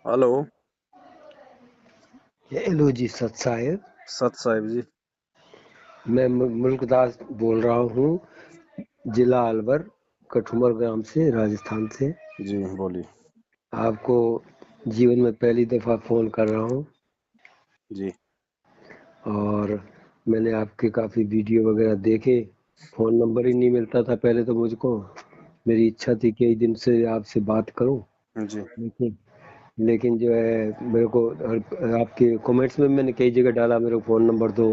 Hello. Hello जी सत साहेब। सत साहिब जी। मैं मुल्कदास बोल रहा हूँ, जिला अलवर, कठुमर ग्राम से, राजस्थान से। जी बोलिए। आपको जीवन में पहली दफ़ा फ़ोन कर रहा हूँ जी और मैंने आपके काफ़ी वीडियो वगैरह देखे। फ़ोन नंबर ही नहीं मिलता था पहले तो मुझको। मेरी इच्छा थी कई दिन से आपसे बात करूँ, जी लेकिन लेकिन जो है मेरे को आपके कमेंट्स में मैंने कई जगह डाला मेरे को फ़ोन नंबर दो,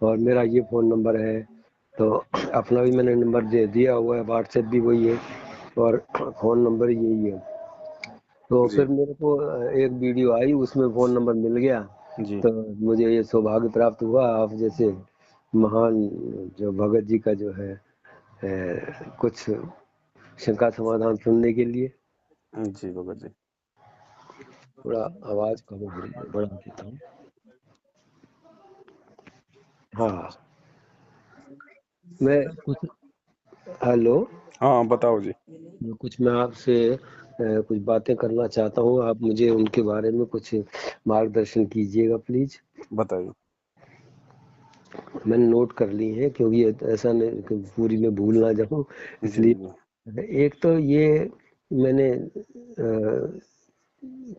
और मेरा ये फ़ोन नंबर है, तो अपना भी मैंने नंबर दे दिया हुआ है, व्हाट्सएप भी वही है और फ़ोन नंबर यही है। तो जी फिर मेरे को एक वीडियो आई, उसमें फ़ोन नंबर मिल गया। जी तो मुझे ये सौभाग्य प्राप्त हुआ आप जैसे महान जो भगत जी का जो है कुछ शंका समाधान सुनने के लिए। जी भगत जी। थोड़ा आवाज़ कम हो रही है, बढ़ा देता हूँ। हाँ, मैं कुछ हेलो, हाँ बताओ जी। मैं आपसे कुछ बातें करना चाहता हूँ, आप मुझे उनके बारे में कुछ मार्गदर्शन कीजिएगा प्लीज। बताइए। मैंने नोट कर ली है क्योंकि ऐसा नहीं कि पूरी में भूल ना जाऊँ, जी इसलिए। जी एक तो ये मैंने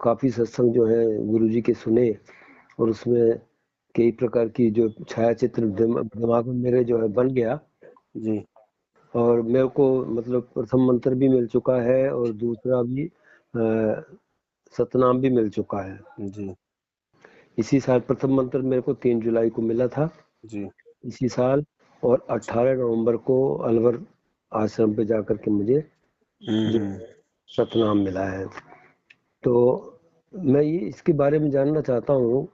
काफी सत्संग जो है गुरुजी के सुने, और उसमें कई प्रकार की जो छाया चित्र दिमाग में मेरे जो है बन गया। जी और मेरे को मतलब प्रथम मंत्र भी मिल चुका है और दूसरा भी सतनाम भी मिल चुका है। जी इसी साल प्रथम मंत्र मेरे को 3 जुलाई को मिला था, जी। इसी साल। और 18 नवंबर को अलवर आश्रम पे जाकर के मुझे जो हम्म। सतनाम मिला है। तो मैं ये इसके बारे में जानना चाहता हूँ।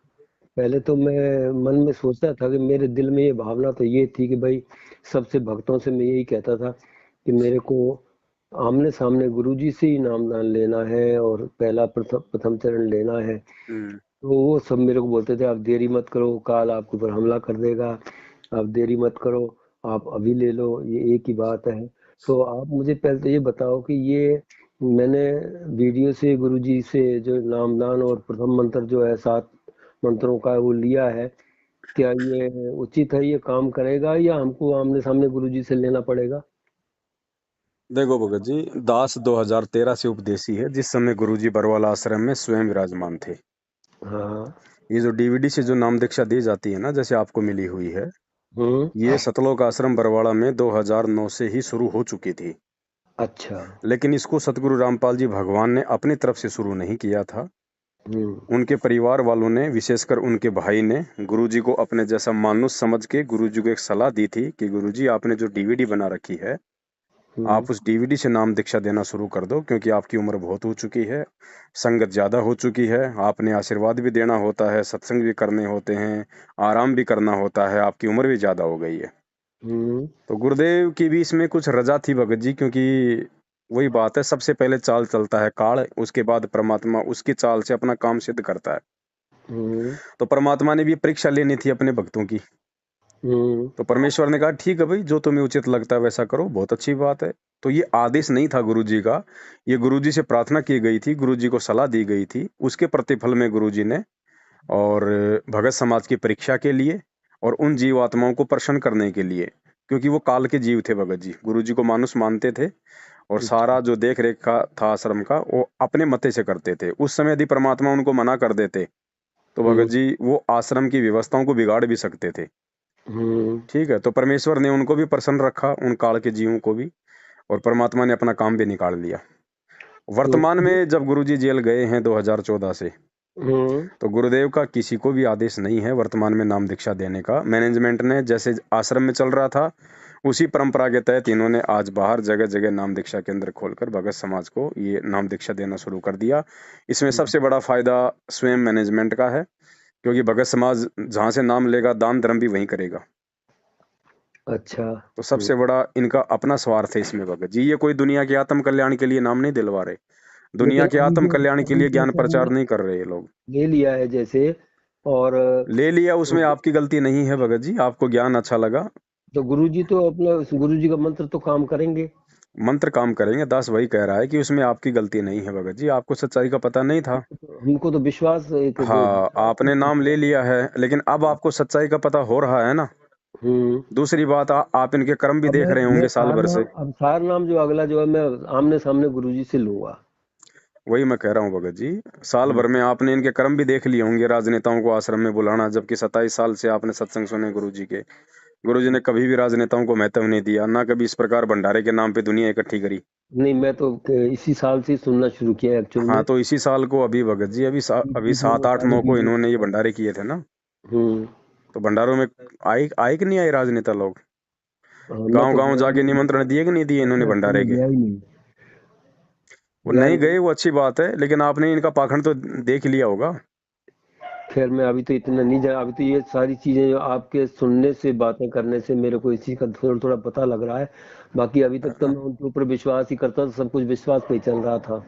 पहले तो मैं मन में सोचता था कि मेरे दिल में ये भावना तो ये थी कि भाई सबसे भक्तों से मैं यही कहता था कि मेरे को आमने सामने गुरुजी से ही नामदान लेना है और पहला प्रथम प्रथम चरण लेना है। हम्म। तो वो सब मेरे को बोलते थे आप देरी मत करो, काल आपके ऊपर हमला कर देगा, आप देरी मत करो, आप अभी ले लो, ये एक ही बात है। तो आप मुझे पहले तो ये बताओ कि ये मैंने वीडियो से गुरुजी से जो नामदान और प्रथम मंत्र जो है 7 मंत्रों का वो लिया है, क्या ये उचित है, ये काम करेगा या हमको आमने सामने गुरुजी से लेना पड़ेगा? देखो भगत जी, दास 2013 से उपदेशी है, जिस समय गुरुजी बरवाला आश्रम में स्वयं विराजमान थे। हाँ। ये जो डीवीडी से जो नाम दीक्षा दी जाती है ना, जैसे आपको मिली हुई है, हम्म। ये सतलोक आश्रम बरवाड़ा में 2009 से ही शुरू हो चुकी थी। अच्छा। लेकिन इसको सतगुरु रामपाल जी भगवान ने अपनी तरफ से शुरू नहीं किया था। हम्म। उनके परिवार वालों ने, विशेषकर उनके भाई ने, गुरुजी को अपने जैसा मानुष समझ के गुरुजी को एक सलाह दी थी कि गुरुजी आपने जो डीवीडी बना रखी है, हम्म। आप उस डीवीडी से नाम दीक्षा देना शुरू कर दो, क्योंकि आपकी उम्र बहुत हो चुकी है, संगत ज्यादा हो चुकी है, आपने आशीर्वाद भी देना होता है, सत्संग भी करने होते हैं, आराम भी करना होता है, आपकी उम्र भी ज्यादा हो गई है। हम्म। तो गुरुदेव की भी इसमें कुछ रजा थी भगत जी, क्योंकि वही बात है, सबसे पहले चाल चलता है काल, उसके बाद परमात्मा उसकी चाल से अपना काम सिद्ध करता है। हम्म। तो परमात्मा ने भी परीक्षा लेनी थी अपने भक्तों की। हम्म। तो परमेश्वर ने कहा ठीक है भाई, जो तुम्हें उचित लगता है वैसा करो, बहुत अच्छी बात है। तो ये आदेश नहीं था गुरुजी का, ये गुरुजी से प्रार्थना की गई थी, गुरुजी को सलाह दी गई थी, उसके प्रतिफल में गुरुजी ने और भगत समाज की परीक्षा के लिए और उन जीवात्माओं को प्रसन्न करने के लिए, क्योंकि वो काल के जीव थे भगत जी, गुरुजी को मानुष मानते थे और अच्छा। सारा जो देख रेख का था आश्रम का वो अपने मते से करते थे। उस समय यदि परमात्मा उनको मना कर देते तो भगत हम्म। जी वो आश्रम की व्यवस्थाओं को बिगाड़ भी सकते थे। हम्म। ठीक है, तो परमेश्वर ने उनको भी प्रसन्न रखा, उन काल के जीवों को भी, और परमात्मा ने अपना काम भी निकाल लिया। तो वर्तमान में जब गुरुजी जेल गए हैं 2014 से, हम्म। तो गुरुदेव का किसी को भी आदेश नहीं है वर्तमान में नाम दीक्षा देने का। मैनेजमेंट ने जैसे आश्रम में चल रहा था उसी परंपरा के तहत इन्होंने आज बाहर जगह जगह नाम दीक्षा केंद्र खोलकर भगत समाज को ये नाम दीक्षा देना शुरू कर दिया। इसमें सबसे बड़ा फायदा स्वयं मैनेजमेंट का है, क्योंकि भगत समाज जहां से नाम लेगा दान धर्म भी वहीं करेगा। अच्छा। तो सबसे बड़ा इनका अपना स्वार्थ है इसमें भगत जी, ये कोई दुनिया के आत्म कल्याण के लिए नाम नहीं दिलवा रहे, दुनिया लेकिन के अभी आत्म जो कल्याण के अभी लिए ज्ञान जैसे प्रचार हमने नहीं कर रहे ये लोग। ले लिया है जैसे, और ले लिया, उसमें आपकी गलती नहीं है भगत जी, आपको ज्ञान अच्छा लगा। तो गुरुजी तो अपना गुरुजी का मंत्र तो काम करेंगे। मंत्र काम करेंगे, दास वही कह रहा है कि उसमें आपकी गलती नहीं है भगत जी, आपको सच्चाई का पता नहीं था। हमको तो विश्वास एक हाँ, आपने नाम ले लिया है, लेकिन अब आपको सच्चाई का पता हो रहा है ना। हम्म। दूसरी बात, आप इनके कर्म भी अब देख रहे मैं होंगे साल भर से। सार नाम जो अगला जो है मैं आमने सामने गुरुजी से लूंगा। वही मैं कह रहा हूँ भगत जी, साल हम्म। भर में आपने इनके कर्म भी देख लिए होंगे, राजनेताओं को आश्रम में बुलाना, जबकि 27 साल से आपने सत्संग सुने गुरु जी के। गुरु जी ने कभी भी राजनेताओं को महत्व नहीं दिया, ना कभी इस प्रकार भंडारे के नाम पे दुनिया इकट्ठी करी। नहीं, मैं तो इसी साल से सुनना शुरू किया एक्चुअल हाँ, में। तो इसी साल को अभी भगत जी, अभी बीच में वो 7 8 सारी 9 को चीजें। इन्होंने ये भंडारे किए थे ना। हम्म। तो भंडारों में आए आए कि नहीं आए राजनेता लोग? हाँ, मैं गांव तो गांव गया ही जाके नहीं। निमंत्रण दिए कि नहीं दिए इन्होंने मैं भंडारे के? गया ही नहीं। वो गया नहीं नहीं। गए, वो अच्छी बात है, लेकिन आपने इनका पाखंड तो देख लिया होगा। खैर मैं अभी तो इतना नहीं जाना, अभी तो ये सारी चीजें जो आपके सुनने से बातें करने से मेरे को इस चीज का थोड़ा थोड़ा पता लग रहा है। बाकी अभी तक तो मैं उनके ऊपर विश्वास ही करता था, सब कुछ विश्वास पे ही चल रहा था।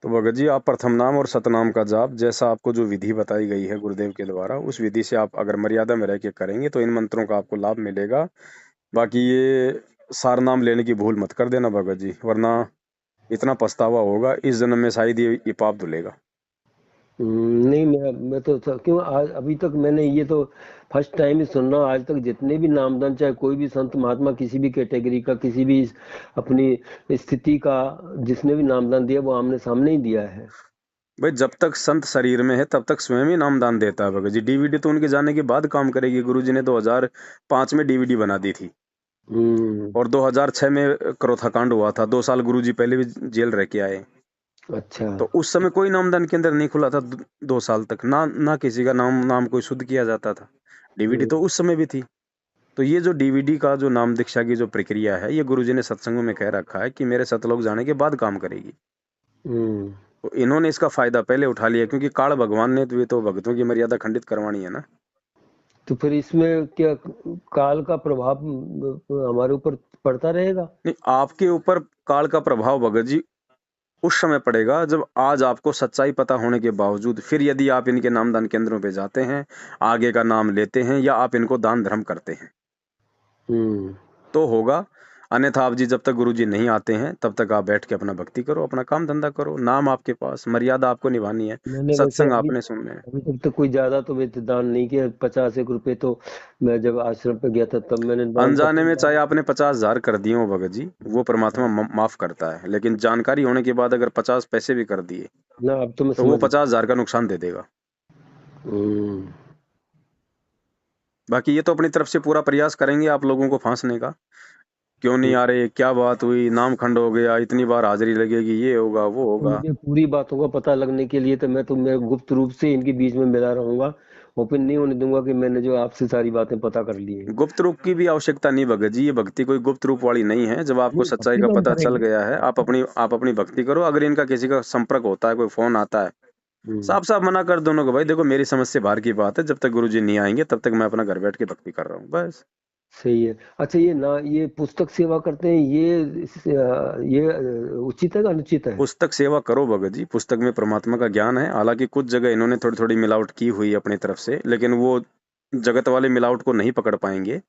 तो भगत जी, आप प्रथम नाम और सतनाम का जाप, जैसा आपको जो विधि बताई गई है गुरुदेव के द्वारा, उस विधि से आप अगर मर्यादा में रह के करेंगे तो इन मंत्रों का आपको लाभ मिलेगा। बाकी ये सार नाम लेने की भूल मत कर देना भगत जी, वरना इतना पछतावा होगा इस जन्म में, शायद ये पाप धुलेगा। नहीं, मैं तो क्यों आज अभी तक मैंने ये तो फर्स्ट टाइम ही सुन रहा हूँ। आज तक जितने भी नामदान, चाहे कोई भी संत महात्मा किसी भी कैटेगरी का, किसी भी अपनी स्थिति का, जिसने भी नामदान दिया वो आमने सामने ही दिया है। भाई, जब तक संत शरीर में है तब तक स्वयं ही नामदान देता है भगत जी। डीवीडी तो उनके जाने के बाद काम करेगी। गुरुजी ने 2005 में डीवीडी बना दी थी, हम्म। और 2006 में क्रोथाकांड हुआ था। 2 साल गुरुजी पहले भी जेल रह के आए। अच्छा। तो उस समय कोई नामदान केंद्र नहीं खुला था। 2 साल तक ना ना किसी का नाम कोई शुद्ध किया जाता था। डीवीडी तो हम्म। उस समय भी थी। तो ये जो डीवीडी का जो नाम दीक्षा की जो प्रक्रिया है, ये गुरुजी ने सत्संगों में कह रखा है कि मेरे सतलोक जाने के बाद काम करेगी। हम्म। तो इन्होंने इसका फायदा पहले उठा लिया, क्योंकि काल भगवान ने तो ये तो भक्तों की मर्यादा खंडित करवानी है ना। तो फिर इसमें क्या काल का प्रभाव हमारे ऊपर पड़ता रहेगा? नहीं, आपके ऊपर काल का प्रभाव भगत जी उस समय पड़ेगा जब आज आपको सच्चाई पता होने के बावजूद फिर यदि आप इनके नामदान केंद्रों पे जाते हैं, आगे का नाम लेते हैं, या आप इनको दान धर्म करते हैं, हम्म। तो होगा। अन्यथा आप जी, जब तक गुरु जी नहीं आते हैं तब तक आप बैठ के अपना भक्ति करो, अपना काम धंधा करो, नाम आपके पास, मर्यादा आपको निभानी है, मैंने वैसे सत्संग अभी आपने सुनने हैं। अभी तक तो कोई ज्यादा तो वैसे दान नहीं किया। 50 एक रुपए तो मैं जब आश्रम पे गया था तब मैंने दान अनजाने में करता चाहे आपने 50,000 कर दिए हो भगत जी, वो परमात्मा था माफ करता है, लेकिन जानकारी होने के बाद अगर 50 पैसे भी कर दिए ना। अब तो मैं तो वो समझ गया। 50,000 का नुकसान दे देगा। हम्म। बाकी ये तो अपनी तरफ से पूरा प्रयास करेंगे आप लोगों को फांसने का। क्यों नहीं आ रहे, क्या बात हुई, नाम खंड हो गया, इतनी बार हाजिरी लगेगी, ये होगा वो तो होगा। मुझे पूरी बातों का पता लगने के लिए तो मैं गुप्त रूप से इनके बीच में मिला रहूंगा। ओपन नहीं होने दूंगा कि मैंने जो आपसे सारी बातें पता कर ली हैं। गुप्त रूप की भी आवश्यकता नहीं भगत जी, ये भक्ति कोई गुप्त रूप वाली नहीं है। जब आपको नहीं, सच्चाई भक्ति का तो हम पता चल करेंगे। गया है, आप अपनी भक्ति करो। अगर इनका किसी का संपर्क होता है, कोई फोन आता है, हम्म। साफ साफ मना कर दोनों को, भाई देखो मेरी समझ से बाहर की बात है, जब तक गुरुजी नहीं आएंगे तब तक मैं अपना घर बैठ के भक्ति कर रहा हूँ, बस। सही है। अच्छा, ये पुस्तक सेवा करते हैं, ये उचित है कि अनुचित है? पुस्तक सेवा करो भगत जी, पुस्तक में परमात्मा का ज्ञान है। हालांकि कुछ जगह इन्होंने थोड़ी थोड़ी मिलावट की हुई अपनी तरफ से, लेकिन वो जगत वाले मिलावट को नहीं पकड़ पाएंगे।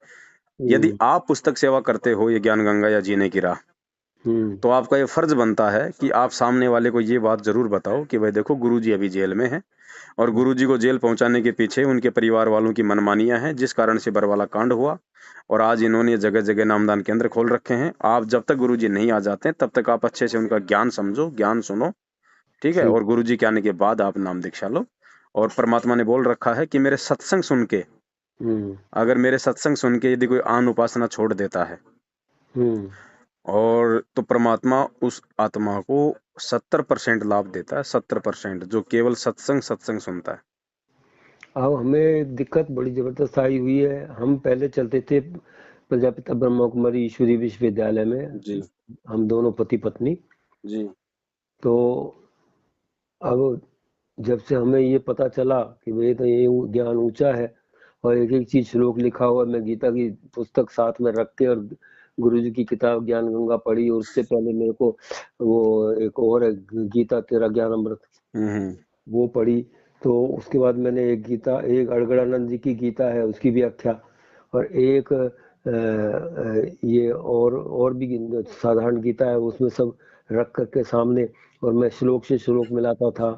यदि हम्म। आप पुस्तक सेवा करते हो, ये ज्ञान गंगा या जीने की राह, हम्म। तो आपका ये फर्ज बनता है कि आप सामने वाले को ये बात जरूर बताओ कि भाई देखो गुरुजी अभी जेल में है, और गुरुजी को जेल पहुंचाने के पीछे उनके परिवार वालों की मनमानियां हैं, जिस कारण से बरवाला कांड हुआ। और आज इन्होंने जगह जगह नामदान केंद्र खोल रखे हैं। आप जब तक गुरुजी नहीं आ जाते तब तक आप अच्छे से उनका ज्ञान समझो, ज्ञान सुनो, ठीक है। ठीक। और गुरुजी के आने के बाद आप नाम दीक्षा लो। और परमात्मा ने बोल रखा है कि मेरे सत्संग सुन के, हम्म। अगर मेरे सत्संग सुन के यदि कोई आन उपासना छोड़ देता है, हम्म। और तो परमात्मा उस आत्मा को 70% लाभ देता है। 70% जो केवल सत्संग सत्संग सुनता है। अब हमें दिक्कत बड़ी जबरदस्त आई हुई है। हम पहले चलते थे प्रजापिता ब्रह्मा कुमारी ईश्वरीय विश्वविद्यालय में, जी हम दोनों पति पत्नी। जी तो अब जब से हमें ये पता चला कि भाई तो ये ज्ञान ऊंचा है, और एक एक चीज श्लोक लिखा हुआ, मैं गीता की पुस्तक साथ में रख के और गुरु जी की किताब ज्ञान गंगा पढ़ी, और उससे पहले मेरे को वो एक और है, गीता तेरा ज्ञान अमृत, हम्म वो पढ़ी। तो उसके बाद मैंने एक अड़गड़ानंद जी की गीता है उसकी व्याख्या, और एक ये और भी साधारण गीता है, उसमें सब रख करके सामने, और मैं श्लोक से श्लोक मिलाता था।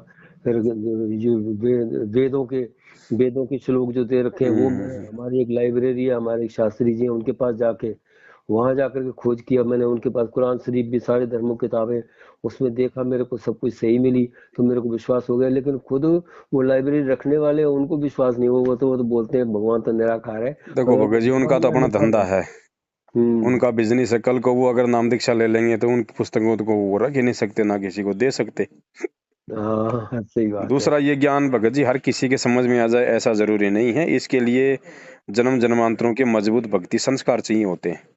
फिर जो वेदों के श्लोक जो दे रखे हैं वो मैं, हम्म। हमारी एक लाइब्रेरी है, हमारे एक शास्त्री जी हैं, उनके पास जाके वहां जाकर के खोज किया मैंने। उनके पास कुरान शरीफ भी, सारे धर्मों की किताबें, उसमें देखा, मेरे को सब कुछ सही मिली, तो मेरे को विश्वास हो गया। लेकिन खुद वो लाइब्रेरी रखने वाले हैं, उनको विश्वास नहीं हुआ। वो तो बोलते हैं भगवान तो निराकार है, देखो पर भगत जी, समझ उनका तो में अपना नहीं धंधा पड़ता। है, हम्म। उनका बिजनेस है। कल को वो अगर नाम दीक्षा ले लेंगे तो उनकी पुस्तकों को वो रख ही नहीं सकते, ना किसी को दे सकते। हाँ, सही बात है। दूसरा, ये ज्ञान भगत जी हर किसी के समझ में आ जाए ऐसा जरूरी नहीं है। इसके लिए जन्म जन्मांतरों के मजबूत भक्ति संस्कार चाहिए होते हैं।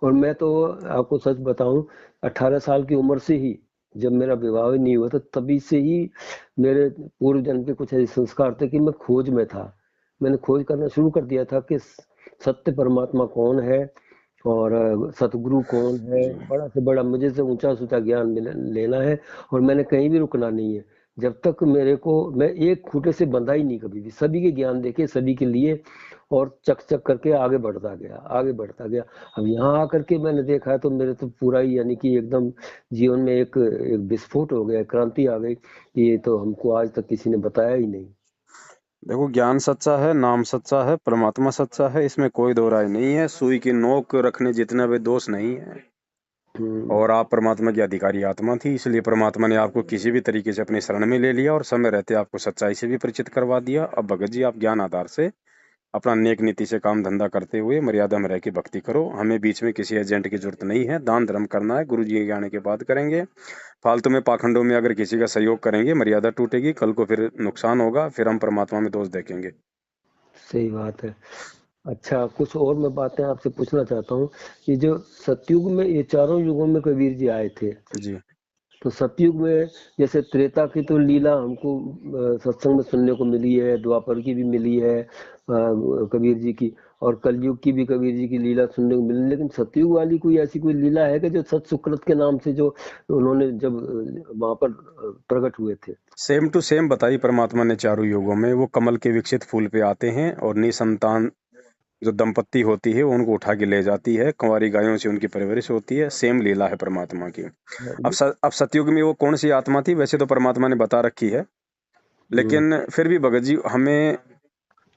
और मैं तो आपको सच बताऊं, 18 साल की उम्र से ही, जब मेरा विवाह ही नहीं हुआ था, तभी से ही मेरे पूर्व जन्म के कुछ ऐसे संस्कार थे कि मैं खोज में था। मैंने खोज करना शुरू कर दिया था कि सत्य परमात्मा कौन है, और सतगुरु कौन है, जी। बड़ा से बड़ा मुझे से ऊंचा से ऊंचा ज्ञान लेना है। और मैंने कहीं भी रुकना नहीं है, जब तक मेरे को, मैं एक खूटे से बंधा ही नहीं कभी भी, सभी के ज्ञान देखे, सभी के लिए, और चक चक करके आगे बढ़ता गया, आगे बढ़ता गया। अब यहाँ आकर के मैंने देखा है तो मेरे तो पूरा ही, यानी कि एकदम जीवन में एक एक विस्फोट हो गया, क्रांति आ गई कि ये तो हमको आज तक किसी ने बताया ही नहीं। देखो, ज्ञान सच्चा है, नाम सच्चा है, परमात्मा सच्चा है, इसमें कोई दो राय नहीं है। सुई की नोक रखने जितना भी दोष नहीं है। हम्म। और आप परमात्मा की अधिकारी आत्मा थी, इसलिए परमात्मा ने आपको किसी भी तरीके से अपनी शरण में ले लिया और समय रहते आपको सच्चाई से भी परिचित करवा दिया। अब भगत जी, आप ज्ञान आधार से अपना नेक नीति से काम धंधा करते हुए मर्यादा में रह के भक्ति करो। हमें बीच में किसी एजेंट की जरूरत नहीं है। दान धर्म करना है, गुरु जी के आने के बाद करेंगे। फालतू में पाखंडों में अगर किसी का सहयोग करेंगे, मर्यादा टूटेगी, कल को फिर नुकसान होगा, फिर हम परमात्मा में दोष देखेंगे। सही बात है। अच्छा, कुछ और मैं बातें आपसे पूछना चाहता हूँ। ये जो सतयुग में, ये चारों युगों में कबीर जी आए थे, जी। तो सतयुग में जैसे त्रेता की तो लीला हमको सत्संग में सुनने को मिली है, द्वापर की भी मिली है, कबीर जी की, और कलयुग की भी कबीर जी की लीला सुनने को मिली। लेकिन सतयुग वाली कोई ऐसी कोई लीला है कि जो सत सुकृत के नाम से, जो उन्होंने जब वहां पर प्रकट हुए थे? सेम टू सेम बताई परमात्मा ने चारों युगों में। वो कमल के विकसित फूल पे आते हैं और निसंतान जो दंपत्ति होती है वो उनको उठा के ले जाती है, कुंवारी गायों से उनकी परवरिश होती है। सेम लीला है परमात्मा की। अब ये- अब सतयुग में वो कौन सी आत्मा थी, वैसे तो परमात्मा ने बता रखी है, हम्म, लेकिन फिर भी भगत जी, हमें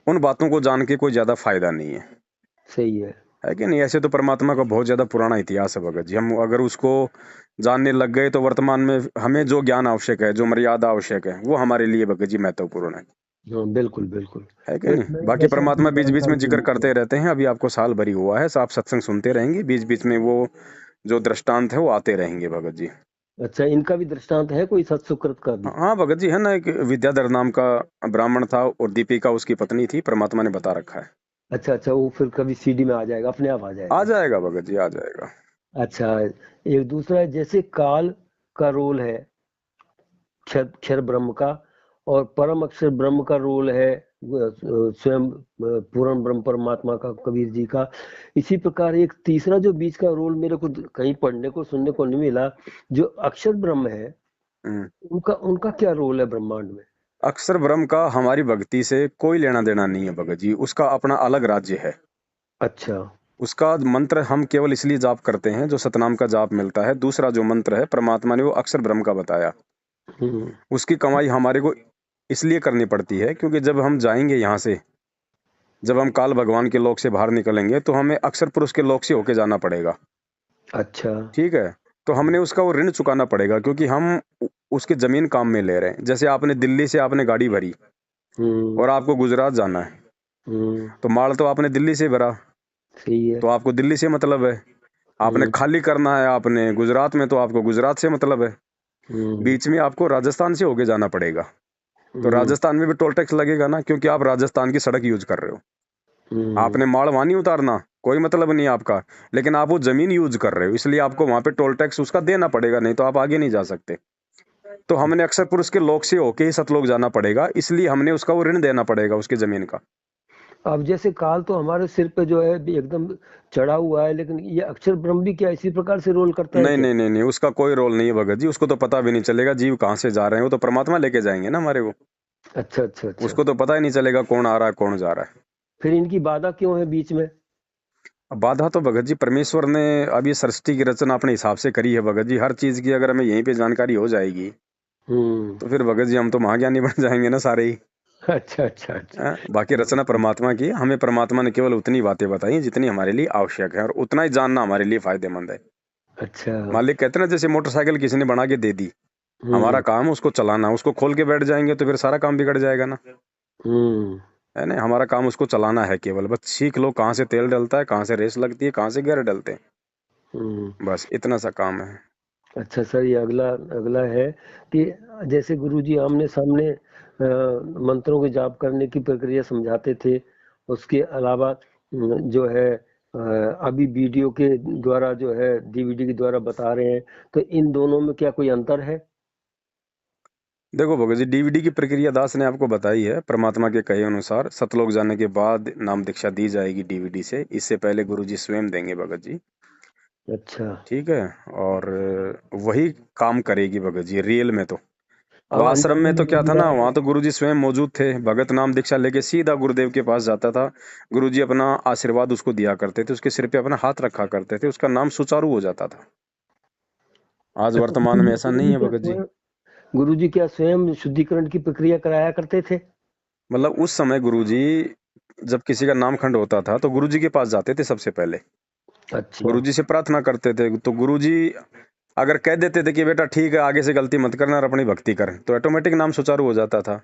उन बातों को जान के कोई ज्यादा फायदा नहीं है। सही है। है कि नहीं? ऐसे तो परमात्मा का बहुत ज्यादा पुराना इतिहास है भगत जी। हम अगर उसको जानने लग गए तो वर्तमान में हमें जो ज्ञान आवश्यक है, जो मर्यादा आवश्यक है, वो हमारे लिए भगत जी महत्वपूर्ण हाँ, बिल्कुल बिल्कुल। है कि मैं नहीं? बाकी वैसा कुछ परमात्मा बीच बीच जानता में भी जिक्र नहीं था। करते रहते हैं। अभी आपको साल भरी हुआ है, आप सत्संग सुनते रहेंगे, बीच बीच में वो जो दृष्टांत है वो आते रहेंगे भगत जी। अच्छा, इनका भी दृष्टांत है कोई, सत सुकृत का भी? हाँ भगत जी, है ना, एक विद्याधर नाम का ब्राह्मण था और दीपिका उसकी पत्नी थी, परमात्मा ने बता रखा है। अच्छा अच्छा, वो फिर कभी सीडी में आ जाएगा, अपने आप आ आ जाएगा। जाएगा भगत जी, आ जाएगा। अच्छा, एक दूसरा है, जैसे काल का रोल है क्षर क्षर ब्रह्म का, और परम अक्षर ब्रह्म का रोल है स्वयं पूर्ण ब्रह्म परमात्मा का, कबीर जी का। इसी प्रकार एक तीसरा जो बीच का रोल मेरे को कहीं पढ़ने को सुनने को नहीं मिला, जो अक्षर ब्रह्म है, हम्म। उनका उनका क्या रोल है ब्रह्मांड में? अक्षर ब्रह्म का हमारी भक्ति से कोई लेना देना नहीं है भगत जी। उसका अपना अलग राज्य है। अच्छा। उसका मंत्र हम केवल इसलिए जाप करते हैं, जो सतनाम का जाप मिलता है। दूसरा जो मंत्र है परमात्मा ने वो अक्षर ब्रह्म का बताया। हम्म। उसकी कमाई हमारे को इसलिए करनी पड़ती है क्योंकि जब हम जाएंगे यहाँ से, जब हम काल भगवान के लोक से बाहर निकलेंगे तो हमें अक्षर पुरुष के लोक से होके जाना पड़ेगा। अच्छा। ठीक है? तो हमने उसका वो ऋण चुकाना पड़ेगा, क्योंकि हम उसके जमीन काम में ले रहे हैं। जैसे आपने दिल्ली से आपने गाड़ी भरी हम्म। और आपको गुजरात जाना है, हम्म। तो माल तो आपने दिल्ली से भरा, सही है। तो आपको दिल्ली से मतलब है। आपने हम्म। खाली करना है आपने गुजरात में, तो आपको गुजरात से मतलब है। हम्म। बीच में आपको राजस्थान से होके जाना पड़ेगा। तो हम्म। राजस्थान में भी टोल टैक्स लगेगा ना, क्योंकि आप राजस्थान की सड़क यूज कर रहे हो। हम्म। आपने माल वहां नहीं उतारना, कोई मतलब नहीं आपका, लेकिन आप वो जमीन यूज कर रहे हो, इसलिए आपको वहां पे टोल टैक्स उसका देना पड़ेगा, नहीं तो आप आगे नहीं जा सकते। तो हमने अक्षर पुरुष के लोक से होके ही सतलोक जाना पड़ेगा, इसलिए हमने उसका वो ऋण देना पड़ेगा, उसके जमीन का। अब जैसे काल तो हमारे सिर पे जो है भी एकदम चढ़ा हुआ है, लेकिन ये अक्षर ब्रह्म भी क्या इसी प्रकार से रोल करता है नहीं क्या? नहीं नहीं नहीं, उसका कोई रोल नहीं है भगत जी। उसको तो पता भी नहीं चलेगा जीव कहाँ से जा रहे हैं, वो तो परमात्मा लेके जाएंगे ना हमारे को। अच्छा अच्छा अच्छा। उसको तो पता ही नहीं चलेगा कौन आ रहा है कौन जा रहा है। फिर इनकी बाधा क्यों है बीच में? अब बाधा तो भगत जी, परमेश्वर ने अब ये सृष्टि की रचना अपने हिसाब से करी है भगत जी। हर चीज की अगर हमें यहीं पे जानकारी हो जाएगी हम्म। तो फिर भगत जी हम तो महाज्ञानी बन जाएंगे ना सारे ही। अच्छा अच्छा अच्छा। बाकी रचना हम्म, परमात्मा की है। हमें परमात्मा ने केवल उतनी बातें बताई हैं जितनी हमारे लिए आवश्यक है, और उतना ही जानना हमारे लिए फायदेमंद है। अच्छा। मालिक कहते हैं ना, जैसे मोटरसाइकिल किसी ने बना के दे दी, हमारा हम्म। काम है उसको चलाना। उसको खोल के बैठ जाएंगे तो फिर सारा काम बिगड़ जाएगा ना, हम्म। है ना। हमारा काम उसको चलाना है, केवल बस सीख लो कहाँ से तेल डलता है, कहाँ से रेस लगती है, कहाँ से गियर डलते हैं, हम्म। बस इतना सा काम है। अच्छा सर, ये अगला अगला है कि जैसे गुरुजी आमने सामने मंत्रों के जाप करने की प्रक्रिया समझाते थे, उसके अलावा जो है अभी वीडियो के द्वारा जो है डीवीडी के द्वारा बता रहे हैं, तो इन दोनों में क्या कोई अंतर है? देखो भगत जी, डीवीडी की प्रक्रिया दास ने आपको बताई है। परमात्मा के कहे अनुसार सतलोक जाने के बाद नाम दीक्षा दी जाएगी डीवीडी से, इससे पहले गुरुजी स्वयं देंगे भगत जी। अच्छा। ठीक है। और वही काम करेगी भगत जी रियल में तो। अब अब आश्रम में अंजलि तो क्या था ना, वगैरह। वहां तो गुरुजी स्वयं मौजूद थे। भगत नाम दीक्षा लेके सीधा गुरुदेव के पास जाता था। गुरुजी अपना आशीर्वाद उसको दिया करते थे, उसके सिर पे अपना हाथ रखा करते थे, उसका नाम सुचारू हो जाता था। आज अच्छा, वर्तमान में ऐसा नहीं है भगत जी। गुरुजी क्या स्वयं शुद्धिकरण की प्रक्रिया कराया करते थे? मतलब उस समय गुरुजी जब किसी का नामखंड होता था तो गुरुजी के पास जाते थे सबसे पहले। अच्छा गुरुजी से प्रार्थना करते थे, तो गुरुजी अगर कह देते थे कि बेटा ठीक है, आगे से गलती मत करना और अपनी भक्ति कर, तो ऑटोमेटिक नाम सुचारू हो जाता था।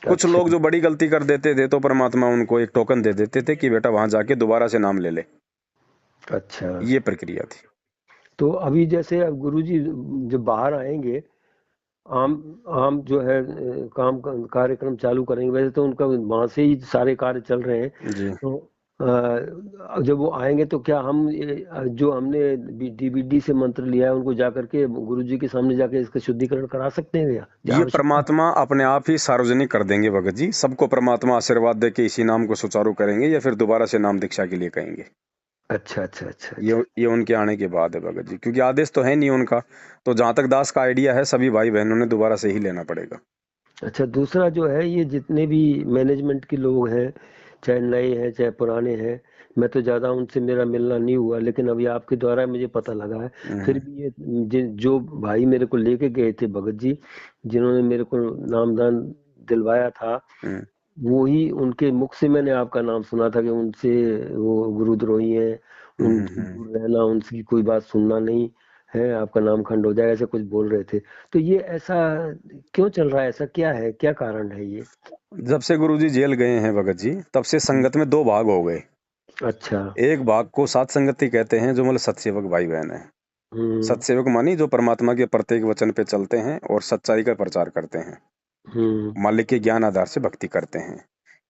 कुछ अच्छा लोग जो बड़ी गलती कर देते थे तो परमात्मा उनको एक टोकन दे देते थे कि बेटा वहां जाके दोबारा से नाम ले ले। अच्छा। ये प्रक्रिया थी। तो अभी जैसे अब गुरुजी जब बाहर आएंगे, आम आम जो है कार्यक्रम चालू करेंगे, वैसे तो उनका वहां से ही सारे कार्य चल रहे हैं। जी। तो जब वो आएंगे तो क्या हम जो हमने डीवीडी से मंत्र लिया है उनको जाकर के गुरुजी के सामने जाके इसका शुद्धिकरण करा सकते हैं या ये आवश्यकता? परमात्मा अपने आप ही सार्वजनिक कर देंगे भगत जी। सबको परमात्मा आशीर्वाद दे के इसी नाम को सुचारू करेंगे, या फिर दोबारा से नाम दीक्षा के लिए कहेंगे। अच्छा अच्छा अच्छा अच्छा। ये उनके आने के बाद है भगत जी, क्योंकि आदेश तो है नहीं उनका। तो जहां तक दास का आइडिया है, सभी भाई बहनों ने दोबारा से ही लेना पड़ेगा। अच्छा, दूसरा जो है, ये जितने भी मैनेजमेंट के लोग हैं, चाहे नए हैं चाहे पुराने हैं, मैं तो ज़्यादा उनसे मेरा मिलना नहीं हुआ, लेकिन अभी आपके द्वारा मुझे पता लगा है। फिर हम्म। भी ये जो भाई मेरे को लेके गए थे भगत जी, जिन्होंने मेरे को नामदान दिलवाया था, हम्म। वो ही उनके मुख से मैंने आपका नाम सुना था कि उनसे वो गुरुद्रोही हैं, उनसे हम्म। दूर रहना, उनकी कोई बात सुनना नहीं है, आपका नाम खंड हो जाएगा, ऐसे कुछ बोल रहे थे। तो ये ऐसा क्यों चल रहा है? ऐसा क्या है, क्या कारण है ये? जब से गुरुजी जेल गए हैं भगत जी, तब से संगत में दो भाग हो गए। अच्छा। एक भाग को सात संगति कहते हैं, जो मतलब सतसेवक भाई बहन है। हम्म। सतसेवक मानी जो परमात्मा के प्रत्येक वचन पे चलते हैं और सच्चाई का प्रचार करते हैं, हम्म। मालिक के ज्ञान आधार से भक्ति करते हैं।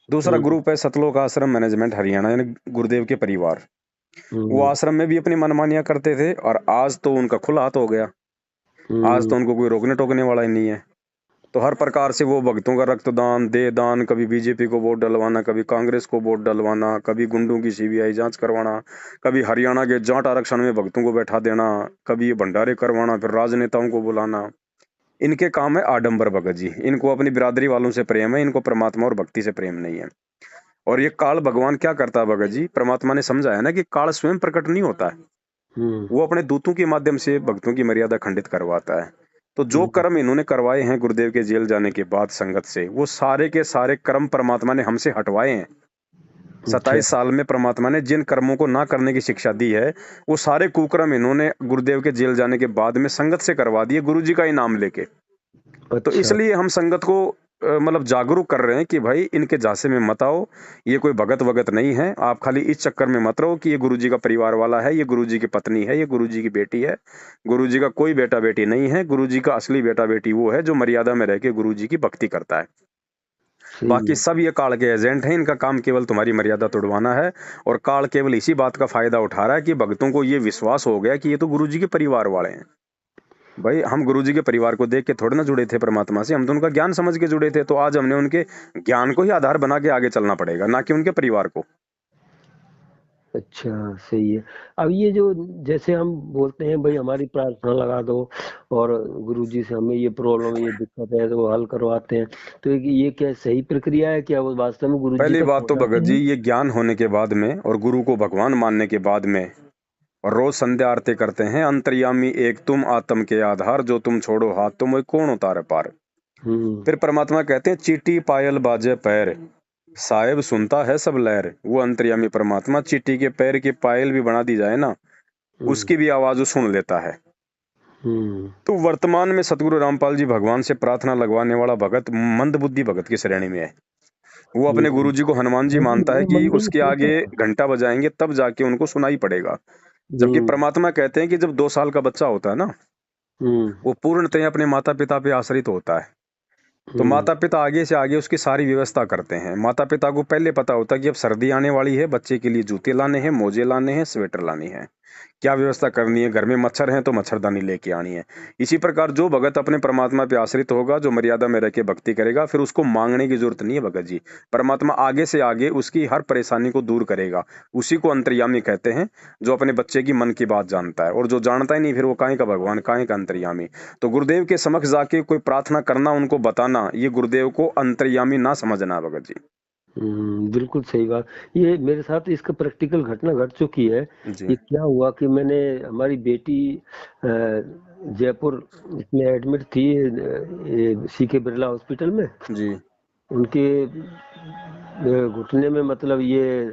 दूसरा हम्म। ग्रुप है सतलोक आश्रम मैनेजमेंट हरियाणा, यानी गुरुदेव के परिवार। वो हम्म। आश्रम में भी अपनी मनमानियां करते थे, और आज तो उनका खुला हाथ हो गया। आज तो हम्म। उनको कोई रोकने टोकने वाला ही नहीं है। तो हर प्रकार से वो भक्तों का रक्तदान, दे दान, कभी बीजेपी को वोट डलवाना, कभी कांग्रेस को वोट डलवाना, कभी गुंडों की सीबीआई जांच करवाना, कभी हरियाणा के जाट आरक्षण में भक्तों को बैठा देना, कभी ये भंडारे करवाना, फिर राजनेताओं को बुलाना। इनके काम है आडंबर भगत जी। इनको अपनी बिरादरी वालों से प्रेम है, इनको परमात्मा और भक्ति से प्रेम नहीं है। और ये काल भगवान क्या करता है भगत जी, परमात्मा ने समझाया ना कि काल स्वयं प्रकट नहीं होता है, हम्म। वो अपने दूतों के माध्यम से भक्तों की मर्यादा खंडित करवाता है। तो जो हम्म। कर्म इन्होंने करवाए हैं गुरुदेव के जेल जाने के बाद संगत से, वो सारे के सारे कर्म परमात्मा ने हमसे हटवाए हैं। अच्छा। 27 साल में परमात्मा ने जिन कर्मों को ना करने की शिक्षा दी है, वो सारे कुकर्म इन्होंने गुरुदेव के जेल जाने के बाद में संगत से करवा दिए, गुरु जी का ही नाम लेके। तो अच्छा। इसलिए हम संगत को मतलब जागरूक कर रहे हैं कि भाई इनके झांसे में मत आओ। ये कोई भगत वगत नहीं है। आप खाली इस चक्कर में मत रहो कि ये गुरुजी का परिवार वाला है, ये गुरुजी की पत्नी है, ये गुरुजी की बेटी है। गुरुजी का कोई बेटा बेटी नहीं है। गुरुजी का असली बेटा बेटी वो है जो मर्यादा में रह के गुरुजी की भक्ति करता है। सही बाकी है। सब ये काल के एजेंट हैं, इनका काम केवल तुम्हारी मर्यादा तोड़वाना है। और काल केवल इसी बात का फायदा उठा रहा है कि भक्तों को ये विश्वास हो गया कि ये तो गुरुजी के परिवार वाले हैं। भाई हम गुरुजी के परिवार को देख के थोड़े ना जुड़े थे परमात्मा से, हम तो उनका ज्ञान समझ के जुड़े थे। तो आज हमने उनके ज्ञान को ही आधार बना के आगे चलना पड़ेगा, ना कि उनके परिवार को। अच्छा, सही है। अब ये जो जैसे हम बोलते हैं भाई हमारी प्रार्थना लगा दो, और गुरुजी से हमें ये प्रॉब्लम, ये दिक्कत है, तो वो हल करवाते हैं, तो ये क्या सही प्रक्रिया है? क्या वो वास्तव में गुरुजी पहली तक बात तो पहुंचाते भगत जी, हैं? ये ज्ञान होने के बाद में और गुरु को भगवान मानने के बाद में और रोज संध्या आरती करते हैं। अंतर्यामी एक तुम आत्म के आधार, जो तुम छोड़ो हाथ तुम वही कौन उतारे पार। फिर परमात्मा कहते हैं चीटी पायल बाजे पैर, साहेब सुनता है सब लहर। वो अंतर्यामी परमात्मा चीटी के पैर की पायल भी बना दी जाए ना, उसकी भी आवाज वो सुन लेता है। तो वर्तमान में सतगुरु रामपाल जी भगवान से प्रार्थना लगवाने वाला भगत मंदबुद्धि भगत की श्रेणी में है। वो अपने गुरु जी को हनुमान जी मानता है कि मंदिर में उसके सोचता आगे था। घंटा बजाएंगे तब जाके उनको सुनाई पड़ेगा। जबकि परमात्मा कहते हैं कि जब 2 साल का बच्चा होता है ना, हम्म वो पूर्णतः अपने माता पिता पे आश्रित होता है। तो हम्म माता पिता आगे से आगे उसकी सारी व्यवस्था करते हैं। माता पिता को पहले पता होता है कि अब सर्दी आने वाली है, बच्चे के लिए जूते लाने हैं, मोजे लाने हैं, स्वेटर लानी है, क्या व्यवस्था करनी है, घर में मच्छर है तो मच्छरदानी लेके आनी है। इसी प्रकार जो भगत अपने परमात्मा पे आश्रित होगा, जो मर्यादा में रह के भक्ति करेगा, फिर उसको मांगने की जरूरत नहीं है भगत जी। परमात्मा आगे से आगे उसकी हर परेशानी को दूर करेगा। उसी को अंतर्यामी कहते हैं, जो अपने बच्चे की मन की बात जानता है। और जो जानता ही नहीं, फिर वो काहे का भगवान, काहे का अंतर्यामी। तो गुरुदेव के समक्ष जाके कोई प्रार्थना करना, उनको बताना, ये गुरुदेव को अंतर्यामी ना समझना भगत जी। बिल्कुल सही बात। ये मेरे साथ इसका प्रैक्टिकल घटना घट चुकी है। जी ये क्या हुआ कि मैंने हमारी बेटी जयपुर इसमें एडमिट थी, सीके बिरला हॉस्पिटल में। जी। उनके घुटने में मतलब ये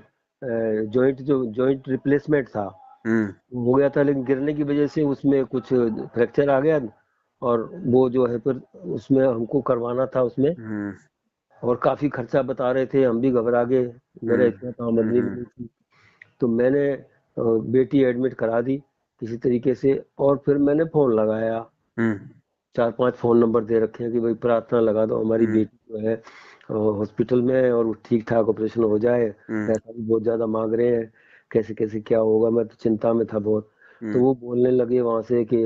जॉइंट रिप्लेसमेंट था, हम्म हो गया था, लेकिन गिरने की वजह से उसमें कुछ फ्रैक्चर आ गया। और वो जो है फिर उसमें हमको करवाना था उसमें, हम्म और काफी खर्चा बता रहे थे, हम भी घबरा गए, मेरा हम्म इतना तो आमदनी भी नहीं थी। तो मैंने बेटी एडमिट करा दी किसी तरीके से, और फिर मैंने फोन लगाया। हम्म 4-5 फोन नंबर दे रखे हैं कि भाई प्रार्थना लगा दो, हमारी हम्म बेटी जो है हॉस्पिटल में है, और वो ठीक ठाक ऑपरेशन हो जाए। हम्म पैसा भी बहुत ज्यादा मांग रहे हैं, कैसे कैसे क्या होगा, मैं तो चिंता में था बहुत। तो हम्म वो बोलने लगे वहां से कि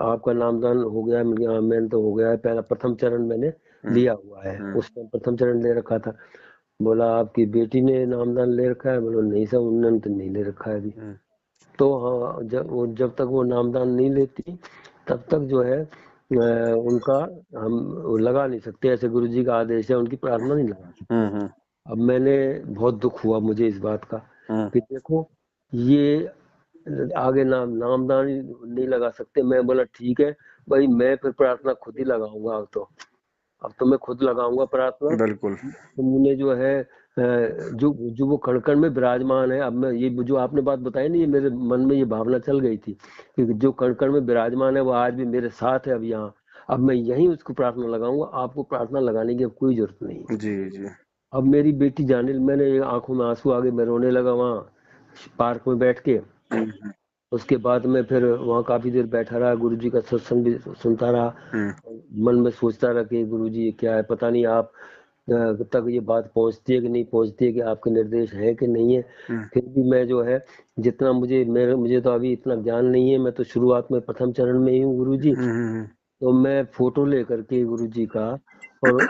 आपका नामदान हो गया है। मैंने कहा, हाँ, मैंने तो हो गया है, पहला प्रथम चरण मैंने हम्म लिया हुआ है, हम्म उस टाइम प्रथम चरण ले रखा था। बोला आपकी बेटी ने नामदान ले रखा है? बोला नहीं सर, उन्होंने तो नहीं ले रखा है अभी। हम्म तो हाँ, जब तक वो नामदान नहीं लेती तब तक जो है उनका हम वो लगा नहीं सकते, ऐसे गुरुजी का आदेश है, उनकी प्रार्थना नहीं लगा सकते। हम्म अब मैंने बहुत दुख हुआ मुझे इस बात का हम्म कि देखो, ये आगे नामदान ही नहीं लगा सकते। मैं बोला ठीक है भाई, मैं फिर प्रार्थना खुद ही लगाऊंगा। अब तो मैं खुद लगाऊंगा प्रार्थना। बिल्कुल। तुमने जो है जो जो वो कण कण में विराजमान है। अब मैं ये जो आपने बात बताई ना, ये मेरे मन में ये भावना चल गई थी कि जो कण कण में विराजमान है वो आज भी मेरे साथ है। अब यहाँ, अब मैं यहीं उसको प्रार्थना लगाऊंगा, आपको प्रार्थना लगाने की अब कोई जरूरत नहीं। जी जी। अब मेरी बेटी जाने, मैंने आंखों में आंसू आ गए, मैं रोने लगा वहाँ पार्क में बैठ के। हम्म उसके बाद में फिर वहाँ काफी देर बैठा रहा, गुरुजी का सत्संग भी सुनता रहा। हम्म मन में सोचता रहा कि गुरुजी ये क्या है, पता नहीं आप तक ये बात पहुंचती है कि नहीं पहुंचती है, कि आपके निर्देश है कि नहीं है। हम्म फिर भी मैं जो है जितना मुझे तो अभी इतना ज्ञान नहीं है, मैं तो शुरुआत में प्रथम चरण में ही हूँ गुरुजी। हम्म तो मैं फोटो लेकर के गुरुजी का, और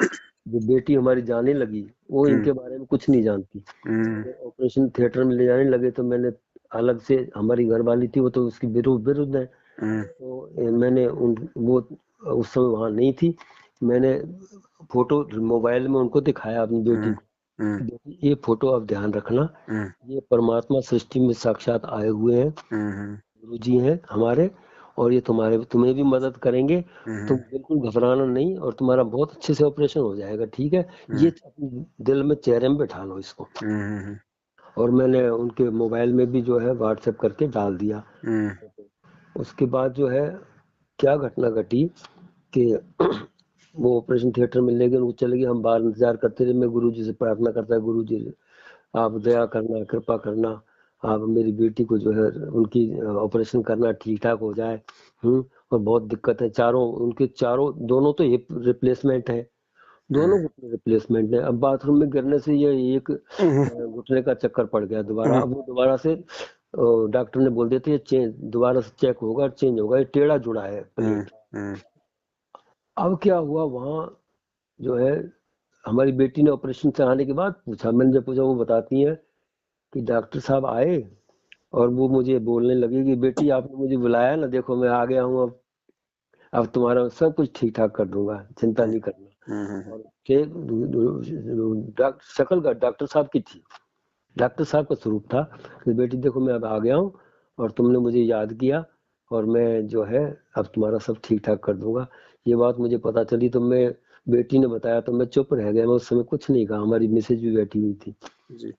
जो बेटी हमारी जाने लगी वो हम्म इनके बारे में कुछ नहीं जानती। हम्म जब ऑपरेशन थिएटर में ले जाने लगे तो मैंने अलग से, हमारी घरवाली थी वो तो उसकी विरुद्ध है, हम्म तो मैंने उन वो उस समय वहां नहीं थी। मैंने फोटो मोबाइल में उनको दिखाया अपनी बेटी हम्म को हम्म कि बेटी ये फोटो आप ध्यान रखना, हम्म ये परमात्मा सृष्टि में साक्षात आए हुए हैं, हम्म गुरु जी हैं हमारे, और ये तुम्हें भी मदद करेंगे। तुम हम्म बिल्कुल घबराना नहीं, और तुम्हारा बहुत अच्छे से ऑपरेशन हो जाएगा, ठीक है। ये अपने दिल में, चेहरे में बैठा लो इसको। हम्म और मैंने उनके मोबाइल में भी जो है व्हाट्सएप करके डाल दिया। हम्म उसके बाद जो है क्या घटना घटी कि वो ऑपरेशन थिएटर में ले गए, वो चले गए, हम बाहर इंतजार करते रहे। मैं गुरु जी से प्रार्थना करता, गुरु जी आप दया करना, कृपा करना, आप मेरी बेटी को जो है उनकी ऑपरेशन करना, ठीक ठाक हो जाए। और बहुत दिक्कत है, उनके चारों, दोनों तो हिप रिप्लेसमेंट है, दोनों घुटने रिप्लेसमेंट है। अब बाथरूम में गिरने से ये एक घुटने का चक्कर पड़ गया दोबारा। अब वो दोबारा से डॉक्टर ने बोल दिया था ये चेंज, दोबारा से चेक होगा, चेंज होगा, ये टेढ़ा जुड़ा है प्लेट। अब क्या हुआ वहाँ जो है, हमारी बेटी ने ऑपरेशन से आने के बाद पूछा, मैंने जब पूछा, वो बताती है कि डॉक्टर साहब आए और वो मुझे बोलने लगे कि बेटी आपने मुझे बुलाया ना, देखो मैं आ गया हूँ। अब तुम्हारा सब कुछ ठीक ठाक कर दूंगा, चिंता नहीं करना। और शक्ल का डॉक्टर साहब की थी, डॉक्टर साहब का स्वरूप था कि बेटी देखो मैं अब आ गया हूँ और तुमने मुझे याद किया और मैं जो है अब तुम्हारा सब ठीक ठाक कर दूंगा। ये बात मुझे पता चली तो मैं, बेटी ने बताया तो मैं चुप रह गया, मैं उस समय कुछ नहीं कहा, हमारी मिसेज भी बैठी हुई थी। जी।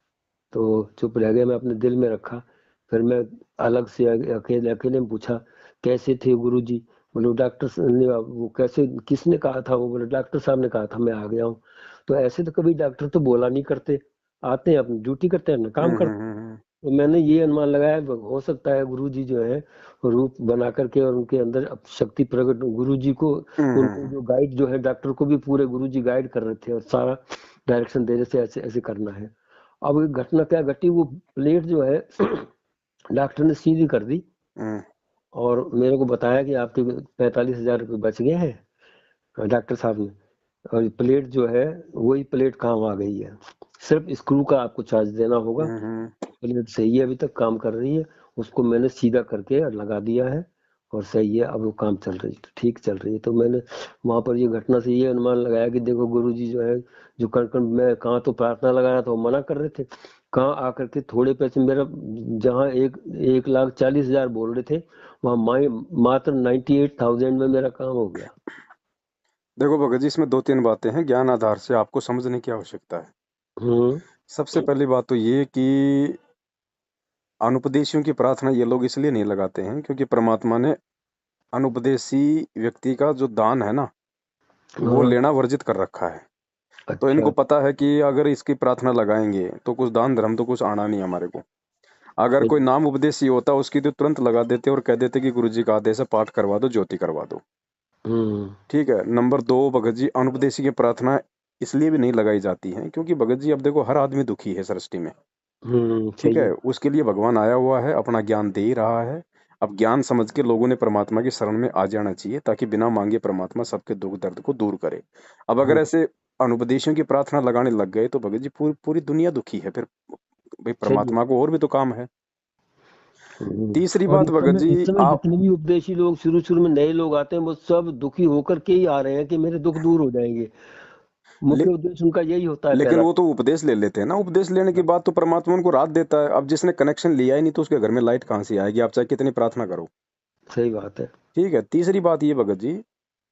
तो चुप रह गया, मैं अपने दिल में रखा। फिर मैं अलग से अकेले अकेले में पूछा कैसे थे गुरुजी। बोले ने वो कैसे, किसने कहा था? वो बोले डॉक्टर साहब ने कहा था मैं आ गया हूँ। तो ऐसे तो कभी डॉक्टर तो बोला नहीं करते, आते हैं अपनी ड्यूटी करते हैं अपना काम करते हैं। हम्म। तो मैंने ये अनुमान लगाया हो सकता है गुरुजी जो है रूप बना करके और उनके अंदर अब शक्ति प्रकट गुरुजी को, उनको हम्म। जो गाइड जो है डॉक्टर को भी पूरे गुरुजी गाइड कर रहे थे और सारा डायरेक्शन दे रहे थे ऐसे ऐसे करना है। अब एक घटना क्या घटी, वो प्लेट जो है डॉक्टर ने सीधी कर दी हम्म। और मेरे को बताया कि आपके 45,000 रुपये बच गए हैं डॉक्टर साहब ने। और ये प्लेट जो है वही प्लेट काम आ गई है, सिर्फ स्क्रू का आपको चार्ज देना होगा। हम्म। प्लेट सही है, अभी तक काम कर रही है। उसको मैंने सीधा करके लगा दिया है और सही है, अब वो काम चल रही है, ठीक चल रही है। तो मैंने वहां पर ये घटना से ये अनुमान लगाया कि देखो गुरुजी जो है, जो कण कण मैं कहाँ तो प्रार्थना लगाया तो वो मना कर रहे थे, कहाँ आकर के थोड़े पैसे मेरा, जहाँ 1,40,000 बोल रहे थे, वहां मात्र 98,000 में मेरा काम हो गया। देखो भगत जी, इसमें दो तीन बातें हैं ज्ञान आधार से आपको समझने की आवश्यकता है। हम्म। सबसे पहली बात तो ये कि अनुपदेशियों की प्रार्थना ये लोग इसलिए नहीं लगाते हैं क्योंकि परमात्मा ने अनुपदेशी व्यक्ति का जो दान है ना, वो हाँ। लेना वर्जित कर रखा है। तो इनको अच्छा। पता है कि अगर इसकी प्रार्थना लगाएंगे तो कुछ दान धर्म तो कुछ आना नहीं हमारे को। अगर सही। कोई नाम उपदेशी होता उसकी तो तुरंत लगा देते और कह देते कि गुरु जी का आदेश है, पाठ करवा दो, ज्योति करवा दो। हम्म। ठीक है। नंबर दो, भगत जी, अनुपदेशी की प्रार्थना इसलिए भी नहीं लगाई जाती है क्योंकि भगत जी अब देखो हर आदमी दुखी है सृष्टि में। ठीक सही है। है। उसके लिए भगवान आया हुआ है, अपना ज्ञान दे ही रहा है। अब ज्ञान समझ के लोगों ने परमात्मा की शरण में आ जाना चाहिए ताकि बिना मांगे परमात्मा सबके दुख दर्द को दूर करे। अब अगर हाँ। ऐसे अनुपदेशों की प्रार्थना लगाने लग गए तो भगत जी पूरी पूरी दुनिया दुखी है फिर। भाई सही है। परमात्मा को और भी तो काम है। तीसरी और बात भगत जी, इस समय आप जितने भी उपदेशी लोग शुरू शुरू में नए लोग आते हैं वो सब दुखी होकर के ही आ रहे हैं कि मेरे दुख दूर हो जाएंगे। ले, मुख्य उद्देश्य उनका यही होता है लेकिन पहला। वो तो उपदेश ले लेते हैं ना, उपदेश लेने के बाद तो परमात्मा उनको राहत देता है। अब जिसने कनेक्शन लिया ही नहीं तो उसके घर में लाइट कहाँ से आएगी, आप चाहे कितनी प्रार्थना करो। सही बात है। ठीक है। तीसरी बात ये भगत जी,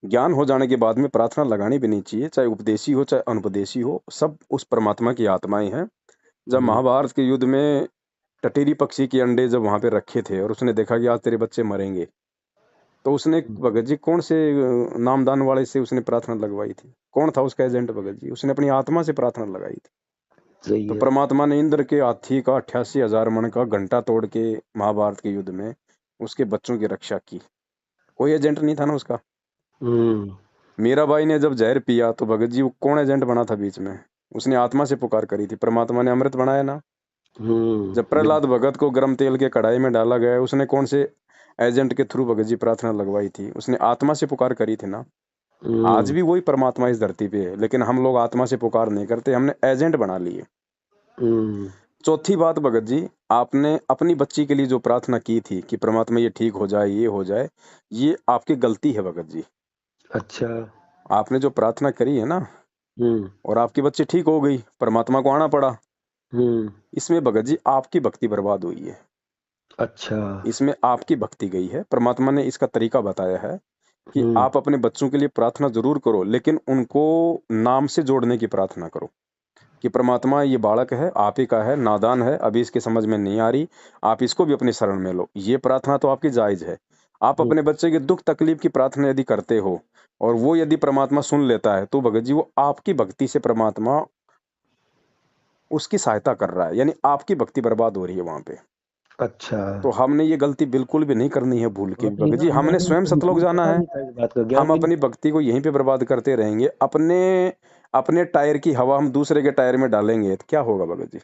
ज्ञान हो जाने के बाद में प्रार्थना लगानी भी नहीं चाहिए, चाहे उपदेशी हो चाहे अनुपदेशी हो, सब उस परमात्मा की आत्माएं हैं। जब हम्म। महाभारत के युद्ध में टटीरी पक्षी के अंडे जब वहां पे रखे थे और उसने देखा कि आज तेरे बच्चे मरेंगे, तो उसने भगत जी कौन से नामदान वाले से उसने प्रार्थना लगवाई थी? कौन था उसका एजेंट भगत जी? उसने अपनी आत्मा से प्रार्थना लगाई थी। सही तो है। परमात्मा ने इंद्र के हाथी का 88,000 मन का घंटा तोड़ के महाभारत के युद्ध में उसके बच्चों की रक्षा की। कोई एजेंट नहीं था ना उसका। हम्म। मीराबाई ने जब जहर पिया तो भगत जी वो कौन एजेंट बना था बीच में? उसने आत्मा से पुकार करी थी, परमात्मा ने अमृत बनाया ना। जब प्रहलाद बिल्कुल। भगत को गर्म तेल के कढ़ाई में डाला गया, उसने कौन से एजेंट के थ्रू भगत जी प्रार्थना लगवाई थी? उसने आत्मा से पुकार करी थी ना। आज हम्म। भी वही परमात्मा इस धरती पे है, लेकिन हम लोग आत्मा से पुकार नहीं करते, हमने एजेंट बना लिए। हम्म। चौथी बात भगत जी, आपने अपनी बच्ची के लिए जो प्रार्थना की थी कि परमात्मा ये ठीक हो जाए, ये हो जाए, ये आपकी गलती है भगत जी। अच्छा। आपने जो प्रार्थना करी है ना, हम्म। और आपकी बच्ची ठीक हो गई, परमात्मा को आना पड़ा, हम्म। इसमें भगत जी आपकी भक्ति बर्बाद हुई है। अच्छा। इसमें आपकी भक्ति गई है। परमात्मा ने इसका तरीका बताया है कि हम्म। आप अपने बच्चों के लिए प्रार्थना जरूर करो, लेकिन उनको नाम से जोड़ने की प्रार्थना करो कि परमात्मा ये बालक है, आप ही का है, नादान है, अभी इसकी समझ में नहीं आ रही, आप इसको भी अपनी शरण में लो। ये प्रार्थना तो आपकी जायज है। आप हम्म। अपने बच्चे के दुख तकलीफ की प्रार्थना यदि करते हो और वो यदि परमात्मा सुन लेता है तो भगत जी वो आपकी भक्ति से परमात्मा उसकी सहायता कर रहा है, यानी आपकी भक्ति बर्बाद हो रही है वहां पे। अच्छा। तो हमने ये गलती बिल्कुल भी नहीं करनी है, भूल के हाँ भी तो भगत जी। हमने मैंने स्वयं सतलोक मुझे जाना पता है। नहीं था इस बात का, ज्ञान हम भी नहीं अपनी था। भक्ति को यहीं पे बर्बाद करते रहेंगे, अपने अपने टायर की हवा हम दूसरे के टायर में डालेंगे तो क्या होगा भगत जी?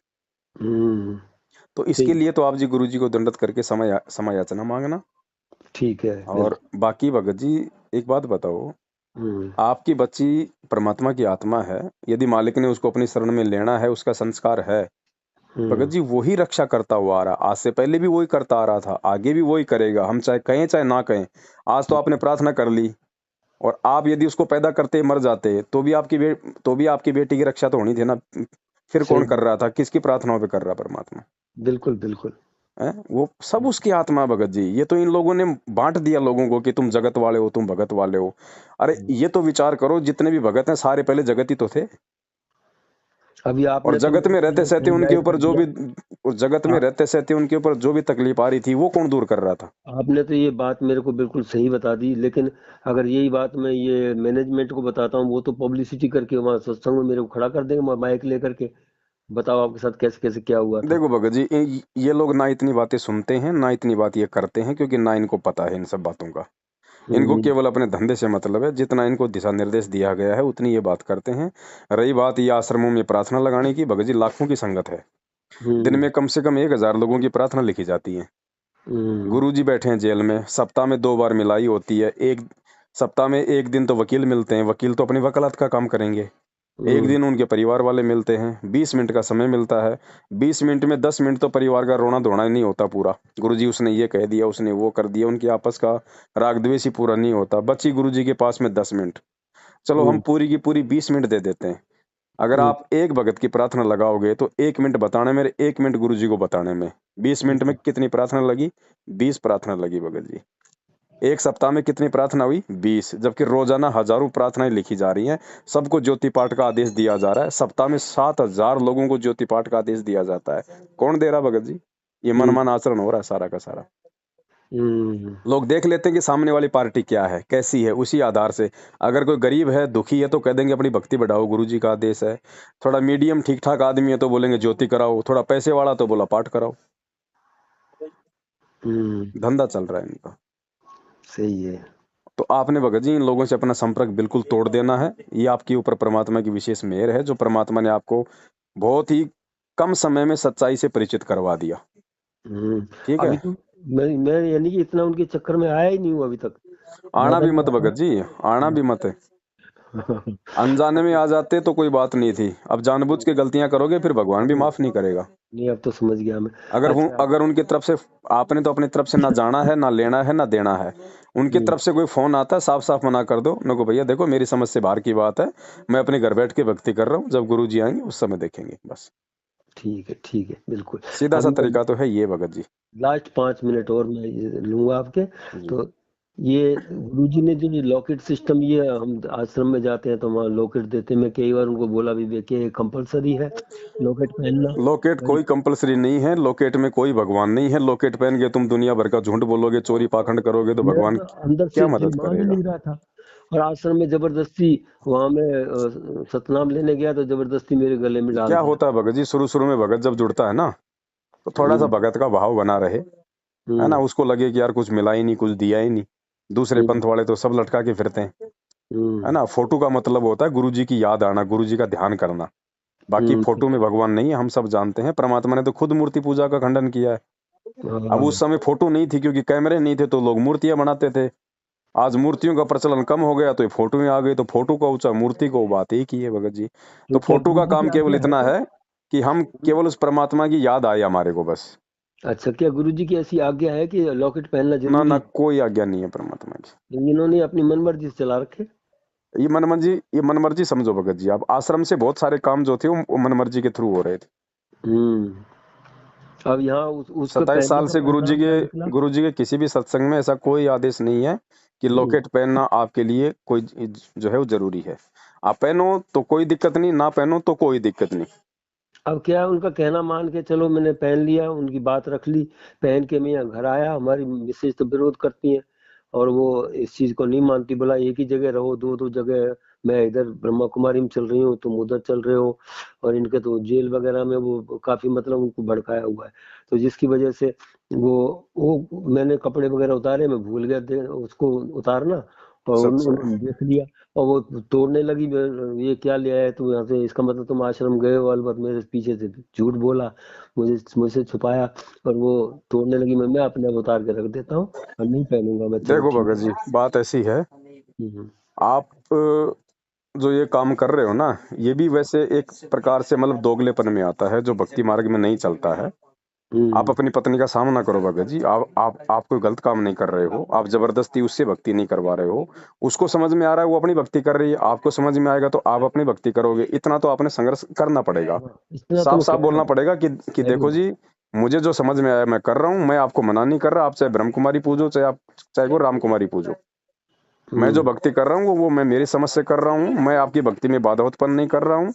हम्म। तो सही इसके लिए बात। तो आप जी गुरु जी को दंडत करके समय याचना मांगना। ठीक है और बिल्कुल। बाकी भगत जी, एक बात बताओ, हम्म। आपकी बच्ची परमात्मा की आत्मा है, यदि मालिक ने उसको अपनी शरण में लेना है, उसका संस्कार है, भगत हम्म। जी वही रक्षा करता हुआ आ रहा, आज से पहले भी वही करता आ रहा था, आगे भी वही करेगा, हम चाहे कहें चाहे ना कहें। आज तो आपने प्रार्थना कर ली, और आप यदि उसको पैदा करते मर जाते तो भी आपकी बेटी की रक्षा तो होनी थी ना। फिर सही कौन कर रहा था, किसकी प्रार्थनाओं पे कर रहा परमात्मा बिल्कुल बिल्कुल। है? वो सब उसकी आत्मा भगत जी। ये तो इन लोगों ने बांट दिया लोगों को कि तुम जगत वाले हो, तुम भगत वाले हो। अरे ये तो विचार करो, जितने भी भगत हैं सारे पहले जगत ही तो थे। अभी और आपने तो जगत मुझे में रहते सहते उनके हाईलाइट ऊपर कर जो दिया। भी, उस जगत में आ, रहते सहते उनके ऊपर जो भी तकलीफ आ रही थी वो कौन दूर कर रहा था? आपने तो ये बात मेरे को बिल्कुल सही बता दी, लेकिन अगर यही बात मैं ये मैनेजमेंट को बताता हूँ, वो तो पब्लिसिटी करके वहाँ सत्संग में मेरे को खड़ा कर देंगे माइक लेकर के। बताओ आपके साथ कैसे कैसे क्या हुआ था। देखो भगत जी, ये लोग ना इतनी बातें सुनते हैं ना इतनी बात ये करते हैं, क्योंकि ना इनको पता है इन सब बातों का। इनको हम्म केवल अपने धंधे से मतलब है। जितना इनको दिशा निर्देश दिया गया है उतनी ये बात करते हैं। रही बात ये आश्रमों में प्रार्थना लगाने की, भगत जी लाखों की संगत है। दिन हम्म में कम से कम 1,000 लोगों की प्रार्थना लिखी जाती है। हम्म गुरुजी बैठे हैं जेल में, सप्ताह में 2 बार मिलाई होती है। एक सप्ताह में एक दिन तो वकील मिलते हैं, वकील तो अपनी वकालत का काम करेंगे। एक हम्म दिन उनके परिवार वाले मिलते हैं, 20 मिनट का समय मिलता है। 20 मिनट में 10 मिनट तो परिवार का रोना धोना ही नहीं होता पूरा। गुरुजी उसने ये कह दिया, उसने वो कर दिया, उनकी आपस का राग द्वेष ही पूरा नहीं होता। बच्ची गुरुजी के पास में 10 मिनट, चलो हम हम्म पूरी की पूरी 20 मिनट दे देते हैं। अगर हम्म आप एक भगत की प्रार्थना लगाओगे तो 1 मिनट बताने में, 1 मिनट गुरुजी को बताने में, 20 मिनट में कितनी प्रार्थना लगी? 20 प्रार्थना लगी भगत जी। एक सप्ताह में कितनी प्रार्थना हुई? 20। जबकि रोजाना हजारों प्रार्थनाएं लिखी जा रही हैं। सबको ज्योति पाठ का आदेश दिया जा रहा है। सप्ताह में 7,000 लोगों को ज्योति पाठ का आदेश दिया जाता है। कौन दे रहा भगत जी? ये हम्म मनमान आचरण हो रहा है सारा का सारा। हम्म लोग देख लेते हैं कि सामने वाली पार्टी क्या है, कैसी है, उसी आधार से। अगर कोई गरीब है, दुखी है, तो कह देंगे अपनी भक्ति बढ़ाओ, गुरु जी का आदेश है। थोड़ा मीडियम ठीक ठाक आदमी है तो बोलेंगे ज्योति कराओ। थोड़ा पैसे वाला तो बोला पाठ कराओ। हम्म, धंधा चल रहा है इनका। सही है। तो आपने भगत जी इन लोगों से अपना संपर्क बिल्कुल तोड़ देना है। ये आपके ऊपर परमात्मा की विशेष मेहर है, जो परमात्मा ने आपको बहुत ही कम समय में सच्चाई से परिचित करवा दिया। ठीक अभी है। तो मैं यानी कि इतना उनके चक्कर में आया ही नहीं हूँ अभी तक। आना ज्यादा भी नहीं मत आता। भगत जी, आना भी मत। अनजाने में आ जाते तो कोई बात नहीं थी। अब जानबूझ के गलतियां करोगे फिर भगवान भी माफ नहीं करेगा। नहीं, अब तो समझ गया मैं। अच्छा। अगर उनकी तरफ से, आपने तो अपनी तरफ से ना जाना है, ना लेना है, ना देना है। उनकी हम्म, तरफ से कोई फोन आता है, साफ साफ मना कर दो नको भैया, देखो मेरी समझ से बाहर की बात है। मैं अपने घर बैठ के भक्ति कर रहा हूँ, जब गुरु जी आएंगे उस समय देखेंगे बस। ठीक है बिल्कुल। सीधा सा अभी मैं तरीका तो है ये भगत जी। लास्ट 5 मिनट और मैं ये लूंगा आपके। जी। तो ये गुरुजी ने जो ये लॉकेट सिस्टम, ये हम आश्रम में जाते हैं तो वहाँ लॉकेट देते हैं। मैं कई बार उनको बोला भी कि कंपलसरी है लॉकेट पहनना। लॉकेट भाई कोई कंपलसरी नहीं है। लॉकेट में कोई भगवान नहीं है। लॉकेट पहन के तुम दुनिया भर का झूठ बोलोगे, चोरी पाखंड करोगे, तो मेरा भगवान तो अंदर क्या से दिल मदद मान ही करेगा? नहीं रहा था। और आश्रम में जबरदस्ती, वहां में सतनाम लेने गया तो जबरदस्ती मेरे गले में डाल क्या दिया। होता है भगत जी, शुरू शुरू में भगत जब जुड़ता है ना, तो थोड़ा सा हम्म भगत का भाव बना रहे, है ना। हम्म उसको लगे कि यार कुछ मिला ही नहीं, कुछ दिया ही नहीं। दूसरे हम्म पंथ वाले तो सब लटका के फिरते हैं, है हम्म ना। फोटो का मतलब होता है गुरु जी की याद आना, गुरु जी का ध्यान करना। बाकी फोटो में भगवान नहीं है, हम सब जानते हैं। परमात्मा ने तो खुद मूर्ति पूजा का खंडन किया है। अब हाँ, उस समय फोटो नहीं थी, क्योंकि कैमरे नहीं थे, तो लोग मूर्तियां बनाते थे। आज मूर्तियों का प्रचलन कम हो गया तो ये फोटो में आ गई, तो फोटो का ऊंचा, मूर्ति को बात एक ही है भगत जी। तो तो क्या फोटो का गुरुजी की काम केवल आज्ञा है इतना क्या। है कि हम केवल उस परमात्मा की याद आए हमारे को, बस। अच्छा, क्या गुरुजी की ऐसी आज्ञा है कि लॉकेट पहनना ना ना, जरूरी है। कोई आज्ञा नहीं है परमात्मा की। इन्होंने अपनी मनमर्जी से चला रखे। ये मनमर्जी समझो भगत जी। अब आश्रम से बहुत सारे काम जो थे वो मनमर्जी के थ्रू हो रहे थे। हम्म अब यहाँ उसके 27 साल पहनने का से परिणाम क्या निकला। गुरु जी के किसी भी सत्संग में ऐसा कोई आदेश नहीं है कि हम्म, लॉकेट पहनना आपके लिए कोई जो है वो जरूरी है। आप पहनो तो कोई दिक्कत नहीं, ना पहनो तो कोई दिक्कत नहीं। अब क्या है, उनका कहना मान के चलो, मैंने पहन लिया, उनकी बात रख ली। पहन के मैं यहाँ घर आया, हमारी मिसेज तो विरोध करती है और वो इस चीज को नहीं मानती। बोला एक ही जगह रहो, दो दो जगह। मैं इधर ब्रह्मा कुमारी में चल रही हूँ, तुम उधर चल रहे हो। और इनके तो जेल वगैरह में वो काफी मतलब उनको भड़काया हुआ है। तो जिसकी वजह से वो मैंने कपड़े वगैरह उतारे, मैं भूल गया उसको उतारना। और अच्छा। उन्होंने देख लिया और वो तोड़ने लगी। ये क्या ले आया तू यहाँ से, इसका मतलब तुम आश्रम गए हो, अलबत् मेरे पीछे से झूठ बोला, मुझसे छुपाया। और वो तोड़ने लगी। मैं अपने आप उतार के रख देता हूँ और नहीं पहनूंगा मैं। चलो देखो ठीक भगत है। जी, बात ऐसी है। हम्म आप जो ये काम कर रहे हो ना, ये भी वैसे एक प्रकार से मतलब दोगलेपन में आता है, जो भक्ति मार्ग में नहीं चलता है। आप हम्म। अपनी पत्नी का सामना करो भगत जी। आप कोई गलत काम नहीं कर रहे हो, आप जबरदस्ती उससे भक्ति नहीं करवा रहे हो। उसको समझ में आ रहा है वो अपनी भक्ति कर रही है, आपको समझ में आएगा तो आप अपनी भक्ति करोगे। इतना तो आपने संघर्ष करना पड़ेगा। हाँ, इतना तो साफ मैं साफ कह रहा बोलना हूँ। पड़ेगा कि है कि देखो नहीं? जी, मुझे जो समझ में आया मैं कर रहा हूँ, मैं आपको मना नहीं कर रहा। आप चाहे ब्रह्म कुमारी पूजो, चाहे वो राम कुमारी पूजो। मैं जो हम्म। भक्ति कर रहा हूँ वो मैं मेरी समझ से कर रहा हूँ, मैं आपकी भक्ति में बाधा उत्पन्न नहीं कर रहा हूँ।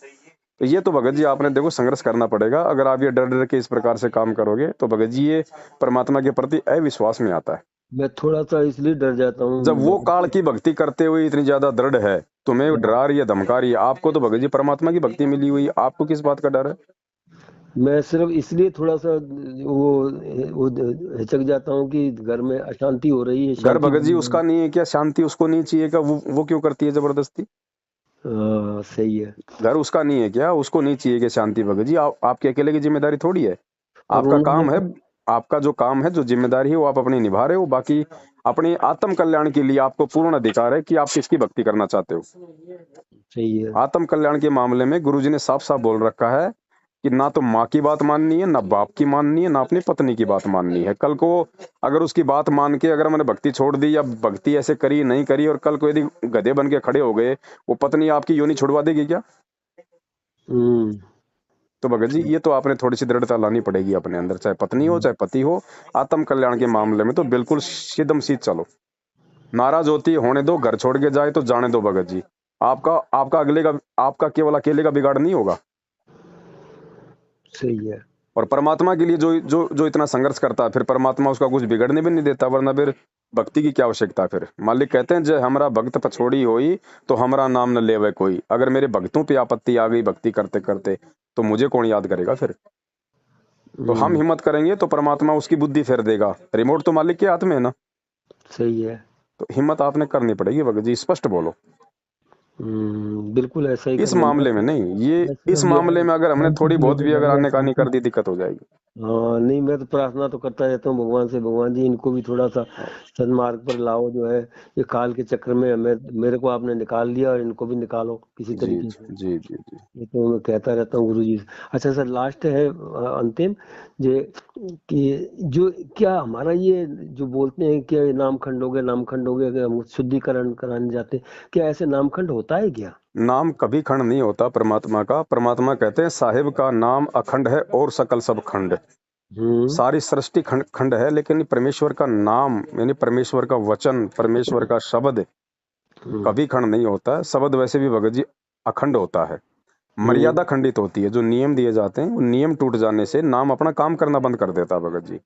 तो ये तो भगत जी आपने देखो संघर्ष करना पड़ेगा। अगर आप ये डर डर के इस प्रकार से काम करोगे तो भगत जी ये परमात्मा के प्रति अविश्वास में आता है। मैं थोड़ा सा इसलिए डर जाता जब हूँ वो भगत काल जी। की भक्ति करते हुए इतनी ज्यादा दृढ़ है, तुम्हें हाँ, डरा रही है, धमका रही है, आपको तो भगत जी परमात्मा की भक्ति मिली हुई है, आपको किस बात का डर है? मैं सिर्फ इसलिए थोड़ा सा वो हिचक जाता हूँ कि घर में अशांति हो रही है, घर शांति भगत जी बनी उसका रहे। नहीं है क्या? शांति उसको नहीं चाहिए क्या? वो क्यों करती है जबरदस्ती? हाँ, सही है। घर उसका नहीं है क्या? उसको नहीं चाहिए कि शांति भगत जी? आपके अकेले की जिम्मेदारी थोड़ी है। और आपका उन्होंने काम है, आपका जो काम है, जो जिम्मेदारी है वो आप अपनी निभा रहे हो। बाकी अपने आत्म कल्याण के लिए आपको पूर्ण अधिकार है कि आप किसकी भक्ति करना चाहते हो। सही है। आत्म कल्याण के मामले में गुरुजी ने साफ साफ बोल रखा है कि ना तो माँ की बात माननी है, ना बाप की माननी है, ना अपनी पत्नी की बात माननी है। कल को अगर उसकी बात मान के अगर मैंने भक्ति छोड़ दी या भक्ति ऐसे करी नहीं करी और कल को यदि गधे बन के खड़े हो गए, वो पत्नी आपकी योनि छुड़वा देगी क्या? हम्म। तो भगत जी ये तो आपने थोड़ी सी दृढ़ता लानी पड़ेगी अपने अंदर, चाहे पत्नी हो चाहे पति हो। आत्म कल्याण के मामले में तो बिल्कुल सिदम सीध चलो। नाराज होती है होने दो, घर छोड़ के जाए तो जाने दो भगत जी। आपका आपका अगले का, आपका केवल अकेले का बिगाड़ नहीं होगा। सही है। और परमात्मा के लिए जो जो जो इतना संघर्ष करता है, फिर परमात्मा उसका कुछ बिगड़ने भी नहीं देता। वरना फिर भक्ति की क्या आवश्यकता है? फिर मालिक कहते हैं जय हमरा भक्त पछोड़ी होई, तो हमरा नाम न लेवे कोई। अगर मेरे भक्तों पे आपत्ति आ गई भक्ति करते करते, तो मुझे कौन याद करेगा फिर? तो हम हम्म। हिम्मत करेंगे तो परमात्मा उसकी बुद्धि फेर देगा। रिमोट तो मालिक के हाथ में है ना। सही है। तो हिम्मत आपने करनी पड़ेगी भगत जी, स्पष्ट बोलो। बिल्कुल ऐसा ही इस करूंगा मैं मामले में तो। नहीं, ये मैं इस सिर्फ जो है मामले में अगर हमने शांति थोड़ी के लिए बहुत भी अगर बोलूंगा, आनेकानी शांति। कर दी दिक्कत हो जाएगी। हाँ, नहीं मैं तो प्रार्थना तो करता रहता हूँ भगवान से, भगवान जी इनको भी थोड़ा सा सन्मार्ग पर लाओ जो है। ये काल के चक्र में मेरे को आपने निकाल लिया और इनको भी निकालो किसी जी तरीके से। जी जी जी। ये तो मैं कहता रहता हूँ गुरु जी से। अच्छा सर, लास्ट है अंतिम जे कि जो क्या हमारा ये जो बोलते हैं कि नामखंड हो गए, अगर हम शुद्धिकरण कराने जाते हैं, क्या ऐसे नामखंड होता है क्या? नाम कभी खंड नहीं होता परमात्मा का। परमात्मा कहते हैं साहिब का नाम अखंड है और सकल सब खंड। हम्म। सारी सृष्टि खंड खंड है, लेकिन परमेश्वर का नाम यानी परमेश्वर का वचन, परमेश्वर का शब्द हम्म। कभी खंड नहीं होता है। शब्द वैसे भी भगत जी अखंड होता है। हम्म। मर्यादा खंडित होती है। जो नियम दिए जाते हैं वो नियम टूट जाने से नाम अपना काम करना बंद कर देता है भगत जी।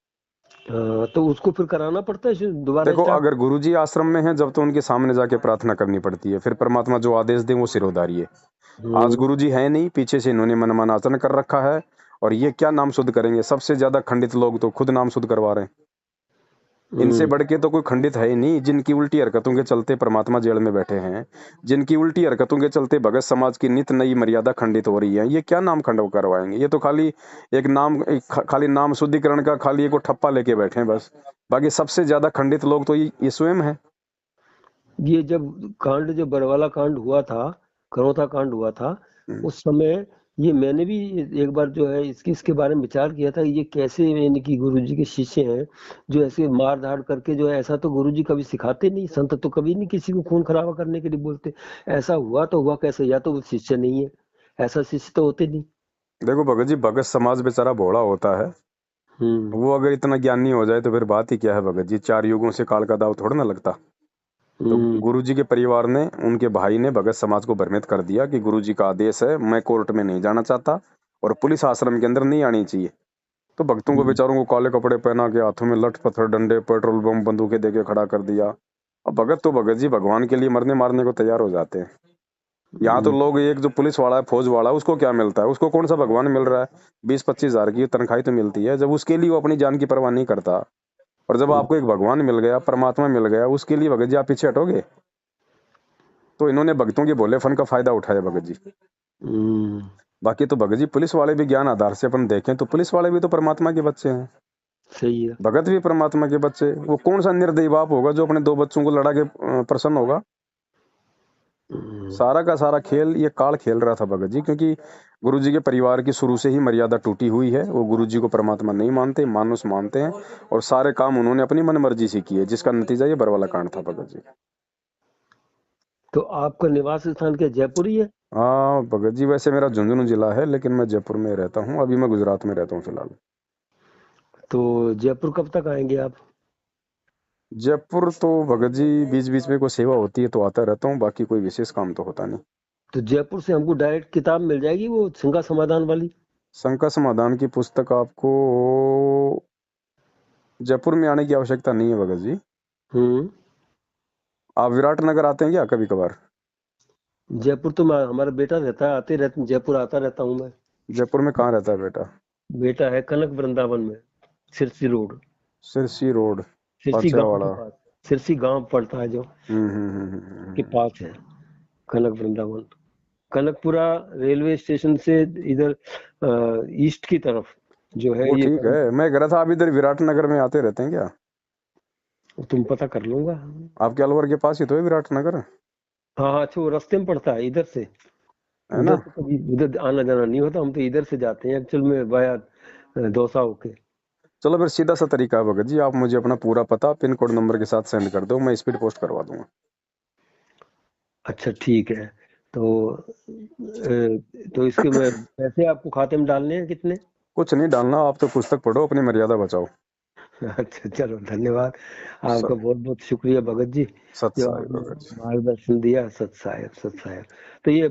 तो उसको फिर कराना पड़ता है दोबारा देखो स्टार्ट? अगर गुरुजी आश्रम में है जब तो उनके सामने जाके प्रार्थना करनी पड़ती है, फिर परमात्मा जो आदेश दे वो सिरोधारी है। आज हम्म। गुरुजी है नहीं, पीछे से इन्होंने मनमाना आचरण कर रखा है। और ये क्या नाम शुद्ध करेंगे? सबसे ज्यादा खंडित लोग तो खुद नाम शुद्ध करवा रहे हैं। इनसे हम्म। बढ़ के तो कोई खंडित है ही नहीं। जिनकी उल्टी हरकतों के चलते परमात्मा जेल में बैठे हैं, जिनकी उल्टी हरकतों के चलते भगत समाज की नित नई मर्यादा खंडित हो रही है, ये क्या नाम खंड करवाएंगे? ये तो खाली एक नाम, खाली नाम शुद्धिकरण का खाली एक वो ठप्पा लेके बैठे हैं बस। बाकी सबसे ज्यादा खंडित लोग तो ये स्वयं है। ये जब कांड, जब बरवाला कांड हुआ था, करौता कांड हुआ था, उस समय ये मैंने भी एक बार जो है इसके बारे में विचार किया था। ये कैसे यानी कि गुरुजी के शिष्य हैं जो ऐसे मार धाड़ करके जो है, ऐसा तो गुरुजी कभी सिखाते नहीं, संत तो कभी नहीं किसी को खून खराबा करने के लिए बोलते। ऐसा हुआ तो हुआ कैसे? या तो वो शिष्य नहीं है, ऐसा शिष्य तो होते नहीं। देखो भगत जी, भगत समाज बेचारा भोला होता है। हम्म। वो अगर इतना ज्ञानी हो जाए तो फिर बात ही क्या है भगत जी? 4 युगों से काल का दाव थोड़ा ना लगता। तो हम्म। गुरुजी के परिवार ने, उनके भाई ने भगत समाज को भ्रमित कर दिया कि गुरुजी का आदेश है, मैं कोर्ट में नहीं जाना चाहता और पुलिस आश्रम के अंदर नहीं आनी चाहिए। तो भक्तों को हम्म। बेचारों को काले कपड़े पहना के हाथों में लठ पत्थर डंडे पेट्रोल बम बंदूकें देके खड़ा कर दिया। अब भगत तो भगत जी भगवान के लिए मरने मारने को तैयार हो जाते हैं। यहाँ तो हम्म। लोग, एक जो पुलिस वाला है, फौज वाला है, उसको क्या मिलता है? उसको कौन सा भगवान मिल रहा है? 20-25 हजार की तनख्वाही तो मिलती है। जब उसके लिए वो अपनी जान की परवाह नहीं करता, और जब हम्म। आपको एक भगवान मिल गया, परमात्मा मिल गया, उसके लिए भगत जी आप पीछे हटोगे? तो इन्होंने भक्तों के भोलेपन का फायदा उठाया भगत जी। हम्म। बाकी तो भगत जी पुलिस वाले भी ज्ञान आधार से अपन देखें तो पुलिस वाले भी तो परमात्मा के बच्चे हैं। सही है। भगत भी परमात्मा के बच्चे। वो कौन सा निर्दयी बाप होगा जो अपने 2 बच्चों को लड़ा के प्रसन्न होगा? सारा का सारा खेल ये काल खेल रहा था भगत जी, क्योंकि गुरुजी के परिवार की शुरू से ही मर्यादा टूटी हुई है। वो गुरुजी को परमात्मा नहीं मानते, मानुष मानते हैं, और सारे काम उन्होंने अपनी मनमर्जी से किए, जिसका नतीजा ये बरवाला कांड था भगत जी। तो आपका निवास स्थान क्या जयपुर ही है? हाँ भगत जी, वैसे मेरा झुंझुनू जिला है, लेकिन मैं जयपुर में रहता हूँ। अभी मैं गुजरात में रहता हूँ फिलहाल। तो जयपुर कब तक आएंगे आप? जयपुर तो भगत जी बीच बीच में कोई सेवा होती है तो आता रहता हूँ, बाकी कोई विशेष काम तो होता नहीं। तो जयपुर से हमको डायरेक्ट किताब मिल जाएगी वो शंका समाधान वाली? शंका समाधान की पुस्तक आपको जयपुर में आने की आवश्यकता नहीं है भगत जी। हम्म। आप विराटनगर आते हैं क्या कभी कभार? जयपुर तो हमारा बेटा रहता है, आते रहते जयपुर आता रहता हूँ मैं। जयपुर में कहाँ रहता है बेटा? बेटा है कनक वृंदावन में, सिरसी रोड, सिरसी रोड, सिरसी गांव के पाछावाड़ा। पास। सिरसी गांव पड़ता है जो के हम्म। पास है कनक वृंदावन। कनकपुरा रेलवे स्टेशन से इधर ईस्ट की तरफ जो है वो ये ठीक है, मैं कह रहा था आप इधर विराटनगर में आते रहते हैं क्या? तुम पता कर लूंगा। आपके अलवर के पास ही तो है विराटनगर, हाँ हाँ, अच्छा वो रास्ते में पड़ता है इधर से। है उधर ना? से कभी उधर आना जाना नहीं होता, हम तो इधर से जाते हैं एक्चुअल में वाया दौसा होके। चलो फिर सीधा सा तरीका है भगत जी, आप मुझे अपना पूरा पता पिन कोड नंबर के साथ सेंड कर दो, मैं स्पीड पोस्ट करवा दूंगा। अच्छा ठीक है। तो तो इसके में पैसे आपको खाते में डालने हैं कितने? कुछ नहीं डालना, आप तो पुस्तक पढ़ो, अपनी मर्यादा बचाओ। अच्छा चलो धन्यवाद। आपका सत बहुत बहुत शुक्रिया भगत जी, सत जो साई आपने भगत जी। मार्गदर्शन दिया। सत साहेब, सत साहेब। तो ये